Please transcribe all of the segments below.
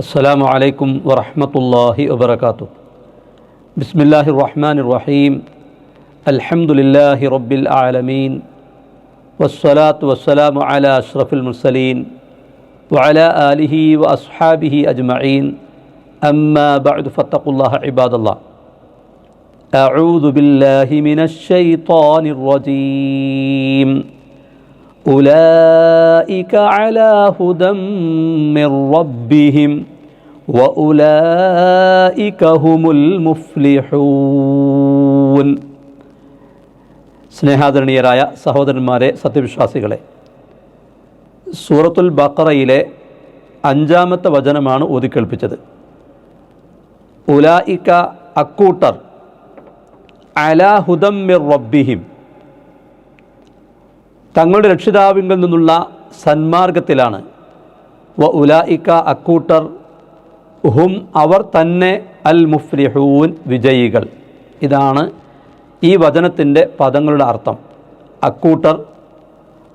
السلام عليكم ورحمة الله وبركاته. بسم الله الرحمن الرحيم. الحمد لله رب العالمين والصلاة والسلام على أشرف المرسلين وعلى آله وأصحابه أجمعين. أما بعد فاتقوا الله عباد الله. أعوذ بالله من الشيطان الرجيم. أولئك على هدى من ربهم وأولئك هم المفلحون. സ്നേഹാദരണീയരായ സഹോദരന്മാരെ, സത്യവിശ്വാസികളെ, സൂറത്തുൽ ബഖറയിലെ 5-ാമത്തെ വചനമാണ് ഓതിക്കേൾപ്പിച്ചത്. ഉലായിക അക്കൂട്ടർ അലാ ഹുദം മിർ റബ്ബിഹിം, തങ്ങളുടെ രക്ഷിതാവിങ്കിൽ നിന്നുള്ള സന്മാർഗത്തിലാണ്. വ ഉലായിക അക്കൂട്ടർ ഹും അവർ തന്നെ അൽ മുഫ്ലിഹൂൻ വിജയികൾ. ഇതാണ് ഈ വചനത്തിൻ്റെ പദങ്ങളുടെ അർത്ഥം. അക്കൂട്ടർ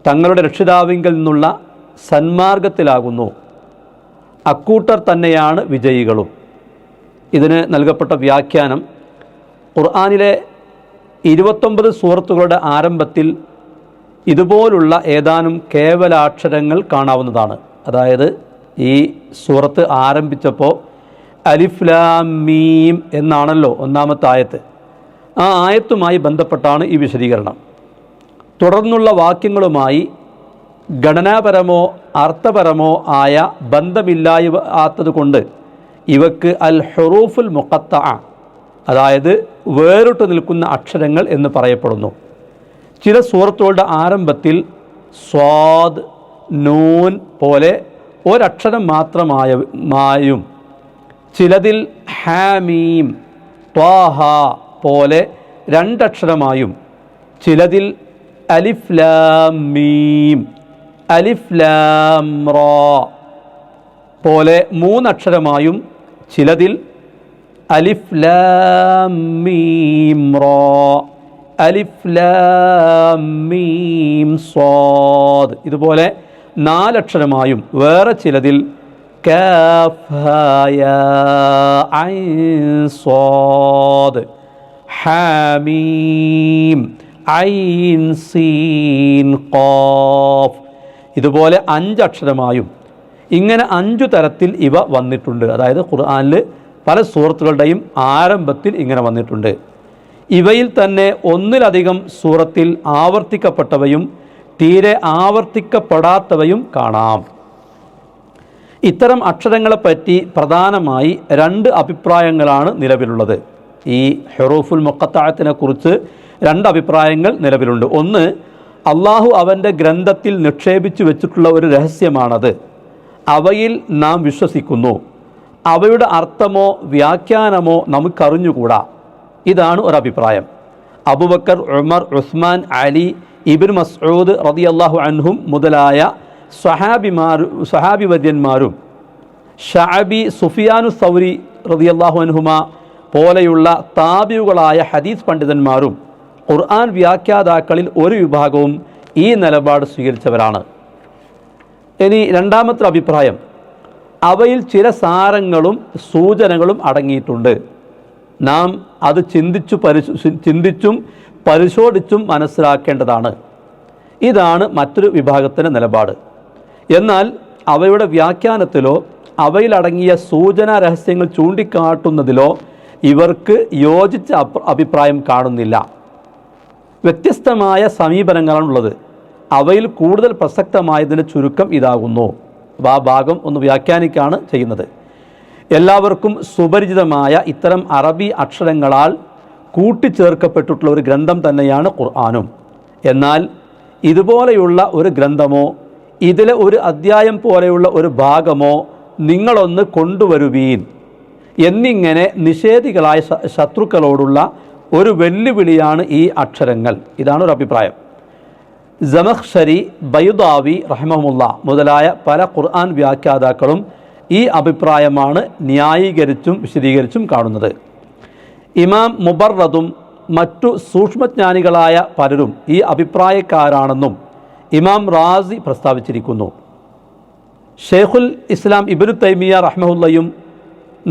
തങ്ങളുടെ രക്ഷിതാവിങ്കിൽ നിന്നുള്ള സന്മാർഗത്തിലാകുന്നു, അക്കൂട്ടർ തന്നെയാണ് വിജയികളും. ഇതിന് നൽകപ്പെട്ട വ്യാഖ്യാനം, ഖുർആനിലെ 29 സൂറത്തുകളുടെ ആരംഭത്തിൽ ഇതുപോലുള്ള ഏതാനും കേവലാക്ഷരങ്ങൾ കാണാവുന്നതാണ്. അതായത് ഈ സൂറത്ത് ആരംഭിച്ചപ്പോൾ അലിഫ് ലാം മീം എന്നാണല്ലോ ഒന്നാമത്തെ ആയത്ത്. ആ ആയത്തുമായി ബന്ധപ്പെട്ടാണ് ഈ വിശദീകരണം. തുടർന്നുള്ള വാക്യങ്ങളുമായി ഘടനാപരമോ അർത്ഥപരമോ ആയ ബന്ധമില്ലാത്തത് കൊണ്ട് ഇവക്ക് അൽ ഹുറൂഫുൽ മുഖത്തഅ, അതായത് വേറിട്ട് നിൽക്കുന്ന അക്ഷരങ്ങൾ എന്ന് പറയപ്പെടുന്നു. ചില സൂറത്തുകളുടെ ആരംഭത്തിൽ സ്വാദ്, നൂൻ പോലെ ഒരക്ഷരം മാത്രമായും ചിലതിൽ ഹാമീം, ത്വാഹ പോലെ 2 അക്ഷരമായും ചിലതിൽ അലിഫ് ലാം മീം, അലിഫ് ലാം റാ പോലെ 3 അക്ഷരമായും ചിലതിൽ അലിഫ് ലാം മീം റാ, അലിഫ് ലാം മീം സ്വാദ് ഇതുപോലെ 4 അക്ഷരമായും വേറെ ചിലതിൽ കാഫ് ഹാ യാ ഐൻ സ്വാദ് ഹാമീം ഐൻ സീൻ ഖാഫ് ഇതുപോലെ 5 അക്ഷരമായും ഇങ്ങനെ 5 തരത്തിൽ ഇവ വന്നിട്ടുണ്ട്. അതായത് ഖുർആനിൽ പല സൂറത്തുകളുടെയും ആരംഭത്തിൽ ഇങ്ങനെ വന്നിട്ടുണ്ട്. ഇവയിൽ തന്നെ ഒന്നിലധികം സൂറത്തിൽ ആവർത്തിക്കപ്പെട്ടവയും തീരെ ആവർത്തിക്കപ്പെടാത്തവയും കാണാം. ഇത്തരം അക്ഷരങ്ങളെപ്പറ്റി പ്രധാനമായി 2 അഭിപ്രായങ്ങളാണ് നിലവിലുള്ളത്. ഈ ഹുറൂഫുൽ മുഖത്തഅത്തിനെ കുറിച്ച് 2 അഭിപ്രായങ്ങൾ നിലവിലുണ്ട്. ഒന്ന്, അള്ളാഹു അവൻ്റെ ഗ്രന്ഥത്തിൽ നിക്ഷേപിച്ചു വെച്ചിട്ടുള്ള ഒരു രഹസ്യമാണത്. അവയിൽ നാം വിശ്വസിക്കുന്നു. അവയുടെ അർത്ഥമോ വ്യാഖ്യാനമോ നമുക്കറിഞ്ഞുകൂടാ. ഇതാണ് ഒരഭിപ്രായം. അബൂബക്കർ, ഉമർ, ഉസ്മാൻ, അലി, ഇബ്നു മസ്ഊദ് റളിയല്ലാഹു അൻഹും മുതലായ സ്വഹാബിവര്യന്മാരും ശഅബി, സുഫിയാനു സൗരി റളിയല്ലാഹു അൻഹുമാ പോലെയുള്ള താബിഉകളായ ഹദീസ് പണ്ഡിതന്മാരും ഖുർആൻ വ്യാഖ്യാതാക്കളിൽ ഒരു വിഭാഗവും ഈ നിലപാട് സ്വീകരിച്ചവരാണ്. ഇനി രണ്ടാമത്തെ അഭിപ്രായം, അവയിൽ ചില സാരങ്ങളും സൂചനകളും അടങ്ങിയിട്ടുണ്ട്. നാം അത് ചിന്തിച്ചും പരിശോധിച്ചും മനസ്സിലാക്കേണ്ടതാണ്. ഇതാണ് മറ്റൊരു വിഭാഗത്തിൻ്റെ നിലപാട്. എന്നാൽ അവയുടെ വ്യാഖ്യാനത്തിലോ അവയിലടങ്ങിയ സൂചനാ രഹസ്യങ്ങൾ ചൂണ്ടിക്കാട്ടുന്നതിലോ ഇവർക്ക് യോജിച്ച അഭിപ്രായം കാണുന്നില്ല. വ്യത്യസ്തമായ സമീപനങ്ങളാണുള്ളത്. അവയിൽ കൂടുതൽ പ്രസക്തമായതിൻ്റെ ചുരുക്കം ഇതാകുന്നു. ആ ഭാഗം ഒന്ന് വ്യാഖ്യാനിക്കുകയാണ് ചെയ്യുന്നത്. എല്ലാവർക്കും സുപരിചിതമായ ഇത്തരം അറബി അക്ഷരങ്ങളാൽ കൂട്ടിച്ചേർക്കപ്പെട്ടിട്ടുള്ള ഒരു ഗ്രന്ഥം തന്നെയാണ് ഖുർആനും. എന്നാൽ ഇതുപോലെയുള്ള ഒരു ഗ്രന്ഥമോ ഇതിലെ ഒരു അധ്യായം പോലെയുള്ള ഒരു ഭാഗമോ നിങ്ങളൊന്ന് കൊണ്ടുവരുവീൻ എന്നിങ്ങനെ നിഷേധികളായ ശത്രുക്കളോടുള്ള ഒരു വെല്ലുവിളിയാണ് ഈ അക്ഷരങ്ങൾ. ഇതാണ് ഒരു അഭിപ്രായം. സമഖ്ശരി, ബൈദാവി റഹ്മഹുല്ല മുതലായ പല ഖുർആൻ വ്യാഖ്യാതാക്കളും ഈ അഭിപ്രായമാണ് ന്യായീകരിച്ചും വിശദീകരിച്ചും കാണുന്നത്. ഇമാം മുബർറദും മറ്റു സൂക്ഷ്മജ്ഞാനികളായ പലരും ഈ അഭിപ്രായക്കാരാണെന്നും ഇമാം റാസി പ്രസ്താവിച്ചിരിക്കുന്നു. ഷെയ്ഖുൽ ഇസ്ലാം ഇബ്നു തൈമിയ റഹ്മഹുല്ലയും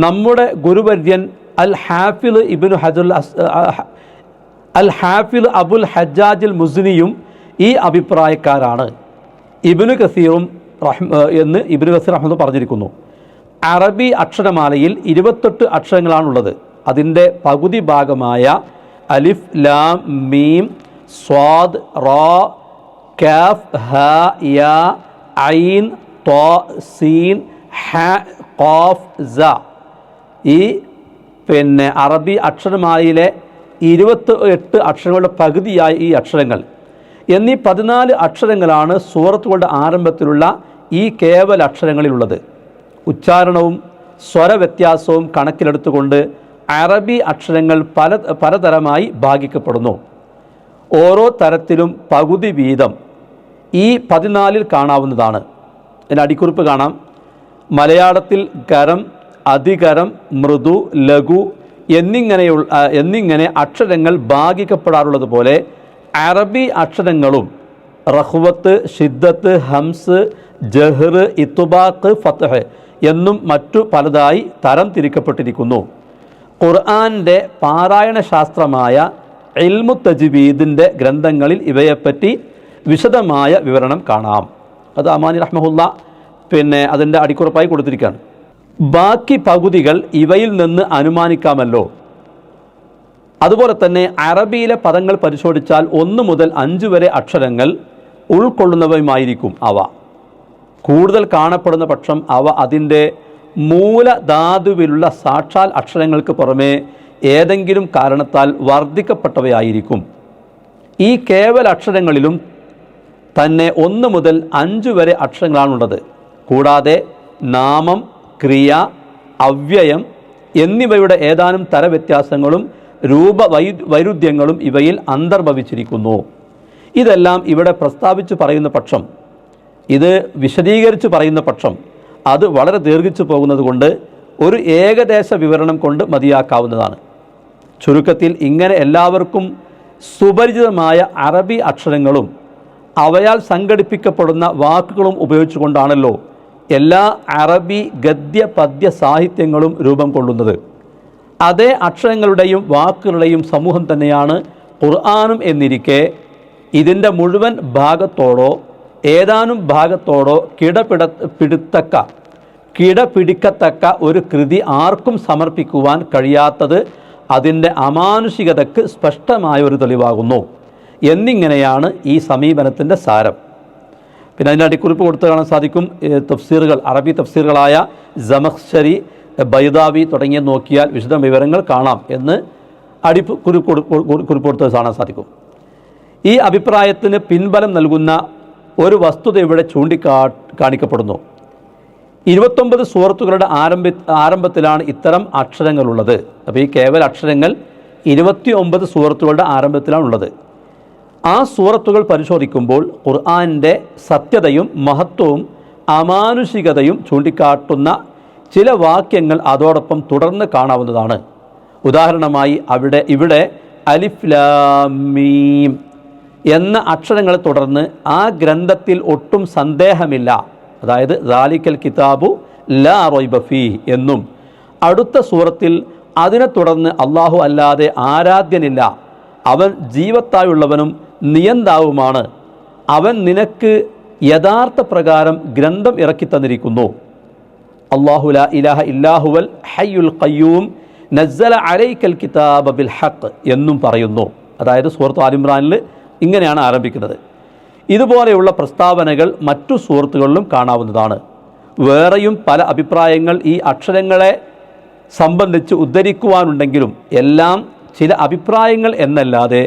നമ്മുടെ ഗുരുവര്യൻ അൽ ഹാഫിൽ അബുൽ ഹജ്ജാജുൽ മുസ്നിയും ഈ അഭിപ്രായക്കാരാണ്. ഇബ്നു കസീറും എന്ന് ഇബ്നു കസീർ റഹ്മത്തുള്ളാഹി പറഞ്ഞിരിക്കുന്നു. അറബി അക്ഷരമാലയിൽ 28 അക്ഷരങ്ങളാണുള്ളത്. അതിൻ്റെ പകുതി ഭാഗമായ അലിഫ് ലാം മീം സ്വാദ് റാ കാഫ് ഹ യാ ഐൻ ത്വാ സീൻ ഹ ഖാഫ് സ ഈ അറബി അക്ഷരമാലയിലെ 28 അക്ഷരങ്ങളുടെ പകുതിയായ ഈ അക്ഷരങ്ങൾ എന്നീ 14 അക്ഷരങ്ങളാണ് സൂറത്തുകളുടെ ആരംഭത്തിലുള്ള ഈ കേവല അക്ഷരങ്ങളിലുള്ളത്. ഉച്ചാരണവും സ്വരവ്യത്യാസവും കണക്കിലെടുത്തുകൊണ്ട് അറബി അക്ഷരങ്ങൾ പലതരമായി ഭാഗിക്കപ്പെടുന്നു. ഓരോ തരത്തിലും പകുതി വീതം ഈ 14 കാണാവുന്നതാണ്. ഇതിൻ്റെ അടിക്കുറിപ്പ് കാണാം. മലയാളത്തിൽ കരം, അധികരം, മൃദു, ലഘു എന്നിങ്ങനെ അക്ഷരങ്ങൾ ഭാഗിക്കപ്പെടാറുള്ളത് പോലെ അറബി അക്ഷരങ്ങളും റഹ്വത്ത്, ഷിദ്ദത്ത്, ഹംസ്, ജഹ്ർ, ഇത്ബാഖ്, ഫത്ഹ് എന്നും മറ്റു പലതായി തരം തിരിക്കപ്പെട്ടിരിക്കുന്നു. ഖുർആൻ്റെ പാരായണ ശാസ്ത്രമായ ഇൽമു തജ്വീദിൻ്റെ ഗ്രന്ഥങ്ങളിൽ ഇവയെപ്പറ്റി വിശദമായ വിവരണം കാണാം. അത് അമാനി റഹ്മഹുല്ല അതിൻ്റെ അടിക്കുറിപ്പായി കൊടുത്തിരിക്കുകയാണ്. ബാക്കി പകുതികൾ ഇവയിൽ നിന്ന് അനുമാനിക്കാമല്ലോ. അതുപോലെ തന്നെ അറബിയിലെ പദങ്ങൾ പരിശോധിച്ചാൽ 1 മുതൽ 5 വരെ അക്ഷരങ്ങൾ ഉൾക്കൊള്ളുന്നവയുമായിരിക്കും അവ. കൂടുതൽ കാണപ്പെടുന്ന പക്ഷം അവ അതിൻ്റെ മൂലധാതുവിലുള്ള സാക്ഷാൽ അക്ഷരങ്ങൾക്ക് പുറമേ ഏതെങ്കിലും കാരണത്താൽ വർദ്ധിക്കപ്പെട്ടവയായിരിക്കും. ഈ കേവല അക്ഷരങ്ങളിലും തന്നെ 1 മുതൽ 5 വരെ അക്ഷരങ്ങളാണുള്ളത്. കൂടാതെ നാമം, ക്രിയ, അവ്യയം എന്നിവയുടെ ഏതാനും തരവ്യത്യാസങ്ങളും വൈരുദ്ധ്യങ്ങളും ഇവയിൽ അന്തർഭവിച്ചിരിക്കുന്നു. ഇതെല്ലാം ഇവിടെ പ്രസ്താവിച്ച് പറയുന്ന പക്ഷം, ഇത് വിശദീകരിച്ച് പറയുന്ന പക്ഷം അത് വളരെ ദീർഘിച്ചു പോകുന്നത് കൊണ്ട് ഒരു ഏകദേശ വിവരണം കൊണ്ട് മതിയാക്കാവുന്നതാണ്. ചുരുക്കത്തിൽ ഇങ്ങനെ എല്ലാവർക്കും സുപരിചിതമായ അറബി അക്ഷരങ്ങളും അവയാൽ സംഘടിപ്പിക്കപ്പെടുന്ന വാക്കുകളും ഉപയോഗിച്ചുകൊണ്ടാണല്ലോ എല്ലാ അറബി ഗദ്യ പദ്യ സാഹിത്യങ്ങളും രൂപം കൊള്ളുന്നത്. അതേ അക്ഷരങ്ങളുടെയും വാക്കുകളുടെയും സമൂഹം തന്നെയാണ് ഖുർആനും എന്നിരിക്കെ ഇതിൻ്റെ മുഴുവൻ ഭാഗത്തോടോ ഏതാനും ഭാഗത്തോടോ കിടപിടിക്കത്തക്ക ഒരു കൃതി ആർക്കും സമർപ്പിക്കുവാൻ കഴിയാത്തത് അതിൻ്റെ അമാനുഷികതയ്ക്ക് സ്പഷ്ടമായ ഒരു തെളിവാകുന്നു എന്നിങ്ങനെയാണ് ഈ സമീപനത്തിൻ്റെ സാരം. പിന്നെ അതിൻ്റെ അടിക്കുറിപ്പ് കൊടുത്ത് കാണാൻ സാധിക്കും. തഫ്സീറുകൾ, അറബി തഫ്സീറുകളായ സമഖ്ശരി, ബൈദാവി തുടങ്ങിയ നോക്കിയാൽ വിശദ വിവരങ്ങൾ കാണാം എന്ന് കുറിപ്പ് കൊടുത്ത് കാണാൻ സാധിക്കും. ഈ അഭിപ്രായത്തിന് പിൻബലം നൽകുന്ന ഒരു വസ്തുത ഇവിടെ കാണിക്കപ്പെടുന്നു. 29 സൂറത്തുകളുടെ ആരംഭത്തിലാണ് ഇത്തരം അക്ഷരങ്ങളുള്ളത്. അപ്പോൾ ഈ കേവല അക്ഷരങ്ങൾ 29 സൂറത്തുകളുടെ ആരംഭത്തിലാണുള്ളത്. ആ സൂറത്തുകൾ പരിശോധിക്കുമ്പോൾ ഖുർആൻ്റെ സത്യതയും മഹത്വവും അമാനുഷികതയും ചൂണ്ടിക്കാട്ടുന്ന ചില വാക്യങ്ങൾ അതോടൊപ്പം തുടർന്ന് കാണാവുന്നതാണ്. ഉദാഹരണമായി ഇവിടെ അലിഫ് ലാം മീം എന്ന അക്ഷരങ്ങളെ തുടർന്ന് ആ ഗ്രന്ഥത്തിൽ ഒട്ടും സന്ദേഹമില്ല, അതായത് ദാലിക്കൽ കിതാബു ലാ റൈബ ഫീഹ് എന്നും, അടുത്ത സൂറത്തിൽ അതിനെ തുടർന്ന് അള്ളാഹു അല്ലാതെ ആരാധ്യനില്ല, അവൻ ജീവത്തായുള്ളവനും നിയന്താവുമാണ്, അവൻ നിനക്ക് യഥാർത്ഥ പ്രകാരം ഗ്രന്ഥം ഇറക്കി തന്നിരിക്കുന്നു, അല്ലാഹു ലാ ഇലാഹ ഇല്ലാഹുവൽ ഹയ്യുൽ ഖയ്യൂം നസ്സല അലൈക്കൽ കിതാബ ബിൽ ഹഖ് എന്നും പറയുന്നു. അതായത് സൂറത്ത് ആൽ ഇംറാനിൽ ഇങ്ങനെയാണ് ആരംഭിക്കുന്നത്. ഇതുപോലെയുള്ള പ്രസ്താവനകൾ മറ്റു സൂറത്തുകളിലും കാണാവുന്നതാണ്. വേറെയും പല അഭിപ്രായങ്ങൾ ഈ അക്ഷരങ്ങളെ സംബന്ധിച്ച് ഉദ്ധരിക്കുവാനുണ്ടെങ്കിലും എല്ലാം ചില അഭിപ്രായങ്ങൾ എന്നല്ലാതെ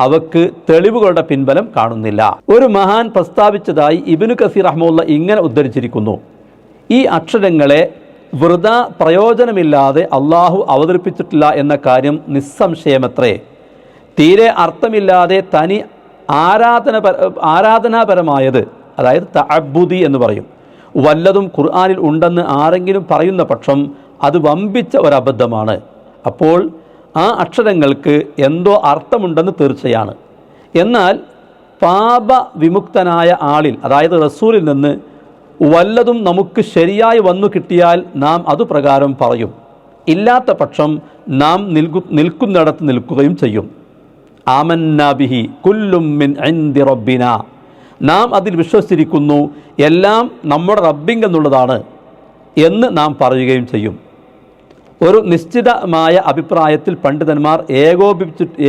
അവക്ക് തെളിവുകളുടെ പിൻബലം കാണുന്നില്ല. ഒരു മഹാൻ പ്രസ്താവിച്ചതായി ഇബ്നു കസീർ റഹ്മത്തുള്ളാഹി ഇങ്ങനെ ഉദ്ധരിച്ചിരിക്കുന്നു: ഈ അക്ഷരങ്ങളെ വൃഥ പ്രയോജനമില്ലാതെ അള്ളാഹു അവതരിപ്പിച്ചിട്ടില്ല എന്ന കാര്യം നിസ്സംശയമത്രേ. തീരെ അർത്ഥമില്ലാതെ തനി ആരാധനാപരമായത്, അതായത് തഅബ്ബുദി എന്ന് പറയും, വല്ലതും ഖുർആനിൽ ഉണ്ടെന്ന് ആരെങ്കിലും പറയുന്ന പക്ഷം അത് വമ്പിച്ച ഒരബദ്ധമാണ്. അപ്പോൾ ആ അക്ഷരങ്ങൾക്ക് എന്തോ അർത്ഥമുണ്ടെന്ന് തീർച്ചയാണ്. എന്നാൽ പാപ വിമുക്തനായ ആളിൽ, അതായത് റസൂലിൽ നിന്ന് വല്ലതും നമുക്ക് ശരിയായി വന്നു കിട്ടിയാൽ നാം അതുപ്രകാരം പറയും, ഇല്ലാത്ത പക്ഷം നാം നിൽക്കുന്നിടത്ത് നിൽക്കുകയും ചെയ്യും. ആമന്നാ ബിഹി കുല്ലും മിൻ ഇൻദി റബ്ബിന, നാം അതിൽ വിശ്വസിച്ചിരിക്കുന്നു, എല്ലാം നമ്മുടെ റബ്ബിങ്കൽ നിന്നുള്ളതാണ് എന്ന് നാം പറയുകയും ചെയ്യും. ഒരു നിശ്ചിതമായ അഭിപ്രായത്തിൽ പണ്ഡിതന്മാർ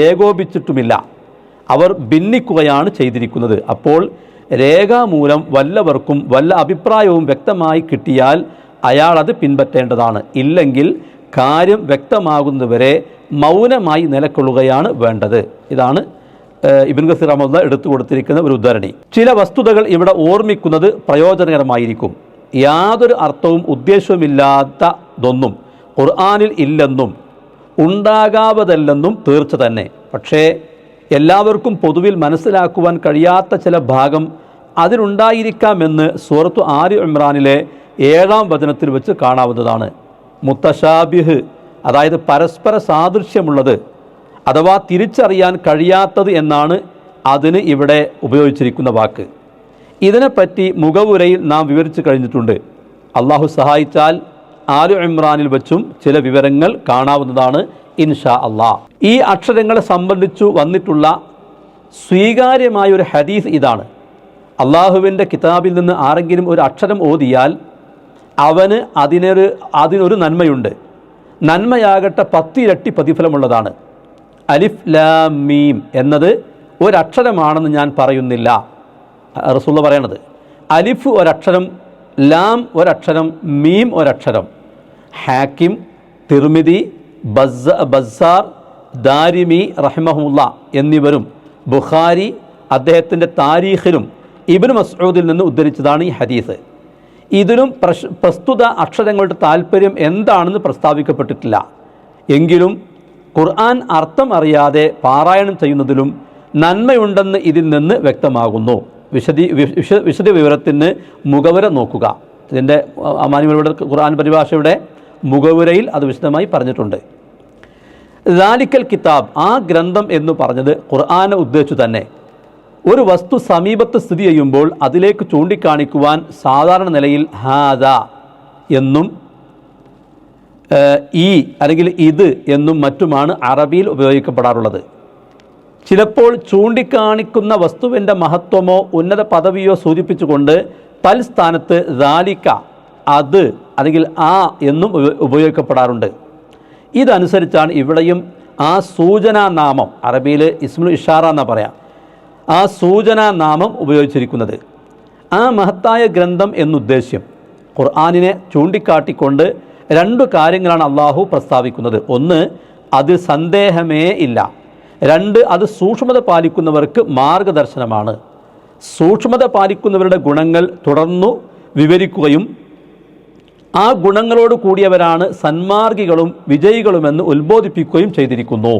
ഏകോപിച്ചിട്ടുമില്ല, അവർ ഭിന്നിക്കുകയാണ് ചെയ്തിരിക്കുന്നത്. അപ്പോൾ രേഖാമൂലം വല്ലവർക്കും വല്ല അഭിപ്രായവും വ്യക്തമായി കിട്ടിയാൽ അയാൾ അത് പിൻപറ്റേണ്ടതാണ്. ഇല്ലെങ്കിൽ കാര്യം വ്യക്തമാകുന്നവരെ മൗനമായി നിലകൊള്ളുകയാണ് വേണ്ടത്. ഇതാണ് ഇബ്നു കസീർ റഹ്മത്തുള്ളാഹി എടുത്തു കൊടുത്തിരിക്കുന്ന ഒരു ഉദ്ധരണി. ചില വസ്തുതകൾ ഇവിടെ ഓർമ്മിക്കുന്നത് പ്രയോജനകരമായിരിക്കും. യാതൊരു അർത്ഥവും ഉദ്ദേശവുമില്ലാത്തതൊന്നും ഖുർആനിൽ ഇല്ലെന്നും ഉണ്ടാകാവതല്ലെന്നും തീർച്ച തന്നെ. പക്ഷേ എല്ലാവർക്കും പൊതുവിൽ മനസ്സിലാക്കുവാൻ കഴിയാത്ത ചില ഭാഗം അതിലുണ്ടായിരിക്കാമെന്ന് സൂറത്തു ആലി ഇമ്രാനിലെ 7-ാം വചനത്തിൽ വെച്ച് കാണാവുന്നതാണ്. മുത്തശാബിഹ്, അതായത് പരസ്പര സാദൃശ്യമുള്ളത് അഥവാ തിരിച്ചറിയാൻ കഴിയാത്തത് എന്നാണ് അതിന് ഇവിടെ ഉപയോഗിച്ചിരിക്കുന്ന വാക്ക്. ഇതിനെപ്പറ്റി മുഖവുരയിൽ നാം വിവരിച്ചു കഴിഞ്ഞിട്ടുണ്ട്. അള്ളാഹു സഹായിച്ചാൽ ആലു ഇമ്രാനിൽ വെച്ചും ചില വിവരങ്ങൾ കാണാവുന്നതാണ് ഇൻഷാ അള്ളാഹ്. ഈ അക്ഷരങ്ങളെ സംബന്ധിച്ചു വന്നിട്ടുള്ള സ്വീകാര്യമായ ഒരു ഹദീസ് ഇതാണ്: അള്ളാഹുവിൻ്റെ കിതാബിൽ നിന്ന് ആരെങ്കിലും ഒരു അക്ഷരം ഓതിയാൽ അവന് അതിനൊരു നന്മയുണ്ട്. നന്മയാകട്ടെ 10 ഇരട്ടി പ്രതിഫലമുള്ളതാണ്. അലിഫ് ലാം മീം എന്നത് ഒരക്ഷരമാണെന്ന് ഞാൻ പറയുന്നില്ല. റസൂലുള്ളാഹി പറയണത് അലിഫ് ഒരക്ഷരം, ലാം ഒരക്ഷരം, മീം ഒരക്ഷരം. ഹാക്കിം, തിർമിദി, ബസ്സാർ, ദാരിമി റഹിമഹുല്ലാ എന്നിവരും ബുഖാരി അദ്ദേഹത്തിൻ്റെ താരീഖിലും ഇബ്നു മസ്ഊദിൽ നിന്ന് ഉദ്ധരിച്ചതാണ് ഈ ഹദീസ്. ഇതിലും പ്രസ്തുത അക്ഷരങ്ങളുടെ താല്പര്യം എന്താണെന്ന് പ്രസ്താവിക്കപ്പെട്ടിട്ടില്ല. എങ്കിലും ഖുർആൻ അർത്ഥം അറിയാതെ പാരായണം ചെയ്യുന്നതിലും നന്മയുണ്ടെന്ന് ഇതിൽ നിന്ന് വ്യക്തമാകുന്നു. വിശദ വിവരത്തിന് മുഖവുര നോക്കുക. ഇതിൻ്റെ അമാനിമയുടെ ഖുർആൻ പരിഭാഷയുടെ മുഖവുരയിൽ അത് വിശദമായി പറഞ്ഞിട്ടുണ്ട്. ദാലിക്കൽ കിതാബ്, ആ ഗ്രന്ഥം എന്ന് പറഞ്ഞത് ഖുർആനെ ഉദ്ദേശിച്ചു തന്നെ. ഒരു വസ്തു സമീപത്ത് സ്ഥിതി ചെയ്യുമ്പോൾ അതിലേക്ക് ചൂണ്ടിക്കാണിക്കുവാൻ സാധാരണ നിലയിൽ ഹാദ എന്നും ഈ അല്ലെങ്കിൽ ഇത് എന്നും മറ്റുമാണ് അറബിയിൽ ഉപയോഗിക്കപ്പെടാറുള്ളത്. ചിലപ്പോൾ ചൂണ്ടിക്കാണിക്കുന്ന വസ്തുവിൻ്റെ മഹത്വമോ ഉന്നത പദവിയോ സൂചിപ്പിച്ചുകൊണ്ട് തൽസ്ഥാനത്ത് ദാലിക്ക, അത് അല്ലെങ്കിൽ ആ എന്നും ഉപയോഗിക്കപ്പെടാറുണ്ട്. ഇതനുസരിച്ചാണ് ഇവിടെയും ആ സൂചനാനാമം, അറബിയിൽ ഇസ്മുൽ ഇഷാറ എന്നാ പറയാം, ആ സൂചനാനാമം ഉപയോഗിച്ചിരിക്കുന്നത്. ആ മഹത്തായ ഗ്രന്ഥം എന്നുദ്ദേശ്യം ഖുർആനിനെ ചൂണ്ടിക്കാട്ടിക്കൊണ്ട് 2 കാര്യങ്ങളാണ് അള്ളാഹു പ്രസ്താവിക്കുന്നത്. ഒന്ന്, അത് സന്ദേഹമേ ഇല്ല. 2, അത് സൂക്ഷ്മത പാലിക്കുന്നവർക്ക് മാർഗദർശനമാണ്. സൂക്ഷ്മത പാലിക്കുന്നവരുടെ ഗുണങ്ങൾ തുടർന്നു വിവരിക്കുകയും ആ ഗുണങ്ങളോട് കൂടിയവരാണ് സന്മാർഗികളും വിജയികളുമെന്ന് ഉത്ബോധിപ്പിക്കുകയും ചെയ്തിരിക്കുന്നു.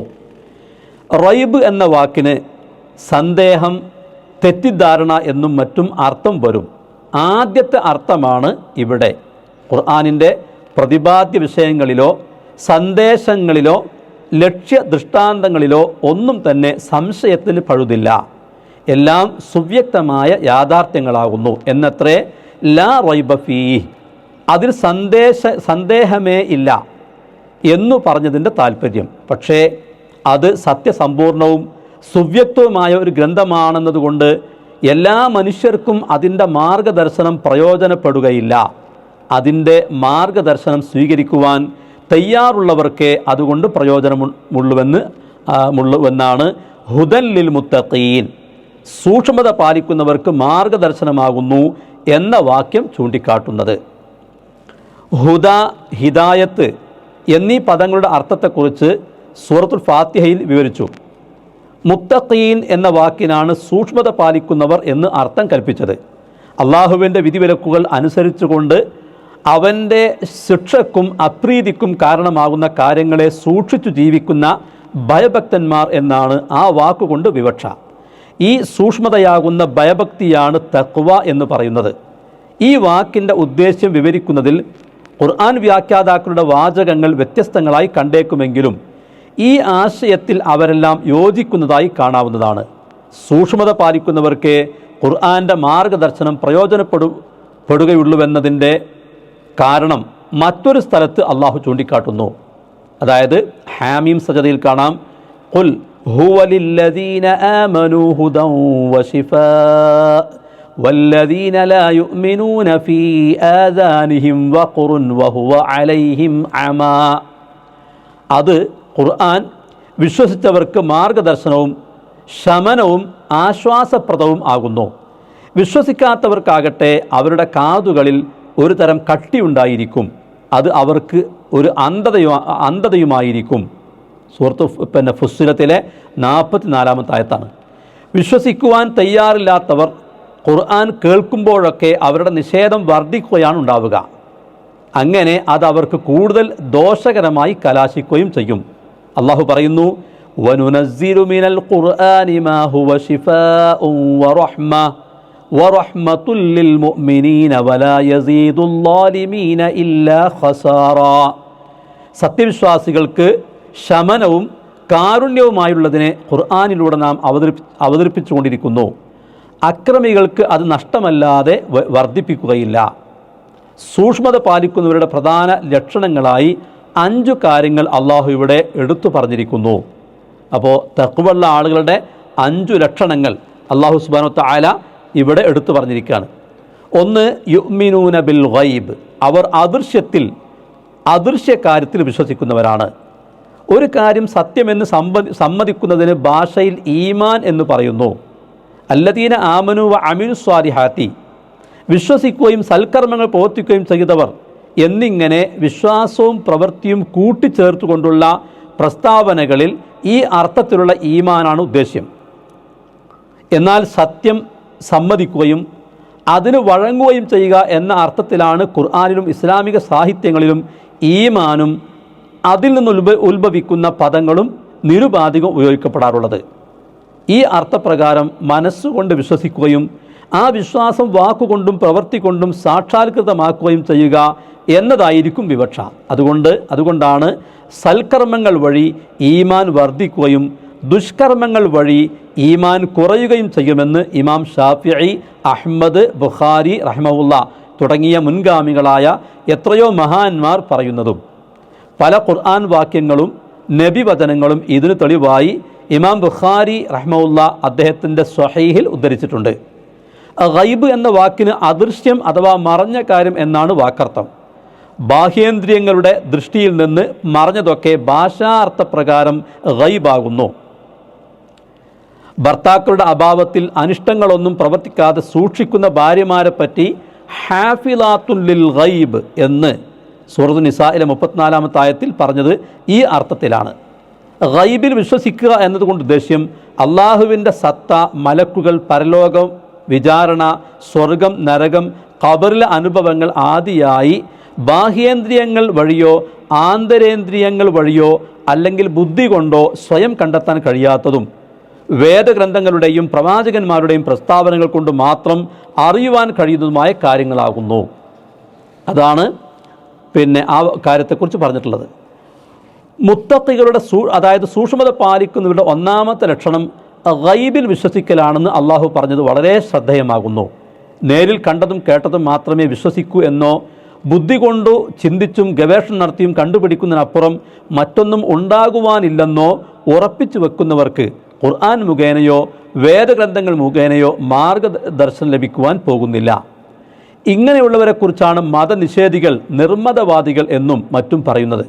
റൈബ് എന്ന വാക്കിന് സന്ദേഹം, തെറ്റിദ്ധാരണ എന്നും മറ്റും അർത്ഥം വരും. ആദ്യത്തെ അർത്ഥമാണ് ഇവിടെ. ഖുർആനിൻ്റെ പ്രതിപാദ്യ വിഷയങ്ങളിലോ സന്ദേശങ്ങളിലോ ലക്ഷ്യ ദൃഷ്ടാന്തങ്ങളിലോ ഒന്നും തന്നെ സംശയത്തിന് പഴുതില്ല. എല്ലാം സുവ്യക്തമായ യാഥാർത്ഥ്യങ്ങളാകുന്നു എന്നത്രേ ലാ റൈബ ഫീഹ്, അതിൽ സന്ദേഹമേ ഇല്ല എന്നു പറഞ്ഞതിൻ്റെ താല്പര്യം. പക്ഷേ അത് സത്യസമ്പൂർണവും സുവ്യക്തവുമായ ഒരു ഗ്രന്ഥമാണെന്നതുകൊണ്ട് എല്ലാ മനുഷ്യർക്കും അതിൻ്റെ മാർഗദർശനം പ്രയോജനപ്പെടുകയില്ല. അതിൻ്റെ മാർഗദർശനം സ്വീകരിക്കുവാൻ തയ്യാറുള്ളവർക്കേ അതുകൊണ്ട് പ്രയോജനമുള്ളുവെന്നാണ് ഹുദൻ ലിൽ മുത്തഖീൻ, സൂക്ഷ്മത പാലിക്കുന്നവർക്ക് മാർഗദർശനമാകുന്നു എന്ന വാക്യം ചൂണ്ടിക്കാട്ടുന്നത്. ഹുദ, ഹിദായത്ത് എന്നീ പദങ്ങളുടെ അർത്ഥത്തെക്കുറിച്ച് സൂറത്തുൽ ഫാത്തിഹയിൽ വിവരിച്ചു. മുത്തഖീൻ എന്ന വാക്കിനാണ് സൂക്ഷ്മത പാലിക്കുന്നവർ എന്ന് അർത്ഥം കൽപ്പിച്ചത്. അള്ളാഹുവിൻ്റെ വിധിവിലക്കുകൾ അനുസരിച്ചുകൊണ്ട് അവൻ്റെ ശിക്ഷക്കും അപ്രീതിക്കും കാരണമാകുന്ന കാര്യങ്ങളെ സൂക്ഷിച്ചു ജീവിക്കുന്ന ഭയഭക്തന്മാർ എന്നാണ് ആ വാക്കുകൊണ്ട് വിവക്ഷ. ഈ സൂക്ഷ്മതയാകുന്ന ഭയഭക്തിയാണ് തഖ്വ എന്ന് പറയുന്നത്. ഈ വാക്കിൻ്റെ ഉദ്ദേശ്യം വിവരിക്കുന്നതിൽ ഖുർആൻ വ്യാഖ്യാതാക്കളുടെ വാചകങ്ങൾ വ്യത്യസ്തങ്ങളായി കണ്ടേക്കുമെങ്കിലും ഈ ആശയത്തിൽ അവരെല്ലാം യോജിക്കുന്നതായി കാണാവുന്നതാണ്. സൂക്ഷ്മത പാലിക്കുന്നവർക്ക് ഖുർആൻ്റെ മാർഗദർശനം പെടുകയുള്ളൂവെന്നതിൻ്റെ കാരണം മറ്റൊരു സ്ഥലത്ത് അള്ളാഹു ചൂണ്ടിക്കാട്ടുന്നു. അതായത് ഹാമീം സജദയിൽ കാണാം, ഖുൽ ഹുവ ലില്ലദീന ആമനൂ ഹുദൻ വശിഫാ വല്ലദീന ലാ യുഅ്മിനൂന ഫീ ആദാനിഹിം വഖുറുൻ വഹുവ അലൈഹിം അമാ. അത് ഖുർആൻ വിശ്വസിച്ചവർക്ക് മാർഗദർശനവും ശമനവും ആശ്വാസപ്രദവും ആകുന്നു. വിശ്വസിക്കാത്തവർക്കാകട്ടെ അവരുടെ കാതുകളിൽ ഒരു തരം കട്ടിയുണ്ടായിരിക്കും, അത് അവർക്ക് ഒരു അന്ധതയുമായിരിക്കും. സൂറത്ത് ഫുസ്സിലത്തിലെ 44-ാമത്തെ ആയത്താണ്. വിശ്വസിക്കുവാൻ തയ്യാറില്ലാത്തവർ ഖുർആൻ കേൾക്കുമ്പോഴൊക്കെ അവരുടെ നിഷേധം വർദ്ധിക്കുകയാണ് ഉണ്ടാവുക. അങ്ങനെ അത് അവർക്ക് കൂടുതൽ ദോഷകരമായി കലാശിക്കുകയും ചെയ്യും. അള്ളാഹു പറയുന്നു, വനുനസ്സിലു മിനൽ ഖുർആനി മാ ഹുവ ശിഫാഉൻ വറഹ്മ വറഹ്മത്തുൽ ലിൽ മുഅ്മിനീന വലാ യസീദുൽ ളാലിമീന ഇല്ലാ ഖസാറാ. സത്യവിശ്വാസികൾക്ക് ശമനവും കാരുണ്യവുമായുള്ളതിനെ ഖുർആനിലൂടെ നാം അവതരിപ്പിച്ചുകൊണ്ടിരിക്കുന്നു. അക്രമികൾക്ക് അത് നഷ്ടമല്ലാതെ വർദ്ധിപ്പിക്കുകയില്ല. സൂക്ഷ്മത പാലിക്കുന്നവരുടെ പ്രധാന ലക്ഷണങ്ങളായി 5 കാര്യങ്ങൾ അള്ളാഹു ഇവിടെ എടുത്തു പറഞ്ഞിരിക്കുന്നു. അപ്പോൾ തഖ്വയുള്ള ആളുകളുടെ 5 ലക്ഷണങ്ങൾ അള്ളാഹു സുബ്ഹാനഹു വ തആല ഇവിടെ എടുത്തു പറഞ്ഞിരിക്കുകയാണ്. 1, യുഅ്മിനൂന ബിൽ ഗൈബ്, അവർ അദൃശ്യകാര്യത്തിൽ വിശ്വസിക്കുന്നവരാണ്. ഒരു കാര്യം സത്യമെന്ന് സമ്മതിക്കുന്നതിന് ഭാഷയിൽ ഈമാൻ എന്ന് പറയുന്നു. അല്ലദീന ആമനു വ അമിലു സ്വാലിഹാത്തി, വിശ്വസിക്കുകയും സൽക്കർമ്മങ്ങൾ പ്രവർത്തിക്കുകയും ചെയ്തവർ എന്നിങ്ങനെ വിശ്വാസവും പ്രവൃത്തിയും കൂട്ടിച്ചേർത്തുകൊണ്ടുള്ള പ്രസ്താവനകളിൽ ഈ അർത്ഥത്തിലുള്ള ഈമാനാണ് ഉദ്ദേശ്യം. എന്നാൽ സത്യം സമ്മതിക്കുകയും അതിന് വഴങ്ങുകയും ചെയ്യുക എന്ന അർത്ഥത്തിലാണ് ഖുർആനിലും ഇസ്ലാമിക സാഹിത്യങ്ങളിലും ഈമാനും അതിൽ നിന്ന് ഉത്ഭവിക്കുന്ന പദങ്ങളും നിരുപാധികം ഉപയോഗിക്കപ്പെടാറുള്ളത്. ഈ അർത്ഥപ്രകാരം മനസ്സുകൊണ്ട് വിശ്വസിക്കുകയും ആ വിശ്വാസം വാക്കുകൊണ്ടും പ്രവൃത്തി കൊണ്ടും സാക്ഷാത്കൃതമാക്കുകയും ചെയ്യുക എന്നതായിരിക്കും വിവക്ഷ. അതുകൊണ്ടാണ് സൽക്കർമ്മങ്ങൾ വഴി ഈമാൻ വർദ്ധിക്കുകയും ദുഷ്കർമ്മങ്ങൾ വഴി ഈമാൻ കുറയുകയും ചെയ്യുമെന്ന് ഇമാം ഷാഫിഈ, അഹ്മദ്, ബുഖാരി റഹിമഹുല്ല തുടങ്ങിയ മുൻഗാമികളായ എത്രയോ മഹാന്മാർ പറയുന്നതും. പല ഖുർആൻ വാക്യങ്ങളും നബി വചനങ്ങളും ഇതിന് തെളിവായി ഇമാം ബുഖാരി റഹിമഹുല്ല അദ്ദേഹത്തിൻ്റെ സ്വഹീഹിൽ ഉദ്ധരിച്ചിട്ടുണ്ട്. ഗൈബ് എന്ന വാക്കിന് അദൃശ്യം അഥവാ മറഞ്ഞ കാര്യം എന്നാണ് വാക്കർത്ഥം. ബാഹ്യേന്ദ്രിയങ്ങളുടെ ദൃഷ്ടിയിൽ നിന്ന് മറഞ്ഞതൊക്കെ ഭാഷാർത്ഥപ്രകാരം ഗൈബാകുന്നു. ഭർത്താക്കളുടെ അഭാവത്തിൽ അനിഷ്ടങ്ങളൊന്നും പ്രവർത്തിക്കാതെ സൂക്ഷിക്കുന്ന ഭാര്യമാരെപ്പറ്റി ഹാഫിലാത്തുൻ ലിൽ ഗൈബ് എന്ന് സൂറത്ത് നിസായിലെ 34-ാമത്തെ ആയത്തിൽ പറഞ്ഞത് ഈ അർത്ഥത്തിലാണ്. ഗൈബിൽ വിശ്വസിക്കുക എന്നതുകൊണ്ട് ഉദ്ദേശ്യം അള്ളാഹുവിൻ്റെ സത്ത, മലക്കുകൾ, പരലോകം, വിചാരണ, സ്വർഗം, നരകം, ഖബറിലെ അനുഭവങ്ങൾ ആദിയായി ബാഹ്യേന്ദ്രിയങ്ങൾ വഴിയോ ആന്തരേന്ദ്രിയങ്ങൾ വഴിയോ അല്ലെങ്കിൽ ബുദ്ധി കൊണ്ടോ സ്വയം കണ്ടെത്താൻ കഴിയാത്തതും വേദഗ്രന്ഥങ്ങളുടെയും പ്രവാചകന്മാരുടെയും പ്രസ്താവനകൾ കൊണ്ട് മാത്രം അറിയുവാൻ കഴിയുന്നതുമായ കാര്യങ്ങളാകുന്നു. അതാണ് ആ കാര്യത്തെക്കുറിച്ച് പറഞ്ഞിട്ടുള്ളത്. മുത്തഖികളുടെ അതായത് സൂക്ഷ്മത പാലിക്കുന്നവരുടെ 1-ാമത്തെ ലക്ഷണം ഗൈബിൽ വിശ്വസിക്കലാണെന്ന് അള്ളാഹു പറഞ്ഞത് വളരെ ശ്രദ്ധേയമാകുന്നു. നേരിൽ കണ്ടതും കേട്ടതും മാത്രമേ വിശ്വസിക്കൂ എന്നോ ബുദ്ധി കൊണ്ടു ചിന്തിച്ചും ഗവേഷണം നടത്തിയും കണ്ടുപിടിക്കുന്നതിനപ്പുറം മറ്റൊന്നും ഉണ്ടാകുവാനില്ലെന്നോ ഉറപ്പിച്ചു വെക്കുന്നവർക്ക് ഖുർആൻ മുഖേനയോ വേദഗ്രന്ഥങ്ങൾ മുഖേനയോ മാർഗദർശനം ലഭിക്കുവാൻ പോകുന്നില്ല. ഇങ്ങനെയുള്ളവരെക്കുറിച്ചാണ് മതനിഷേധികൾ, നിർമ്മതവാദികൾ എന്നും മറ്റും പറയുന്നത്.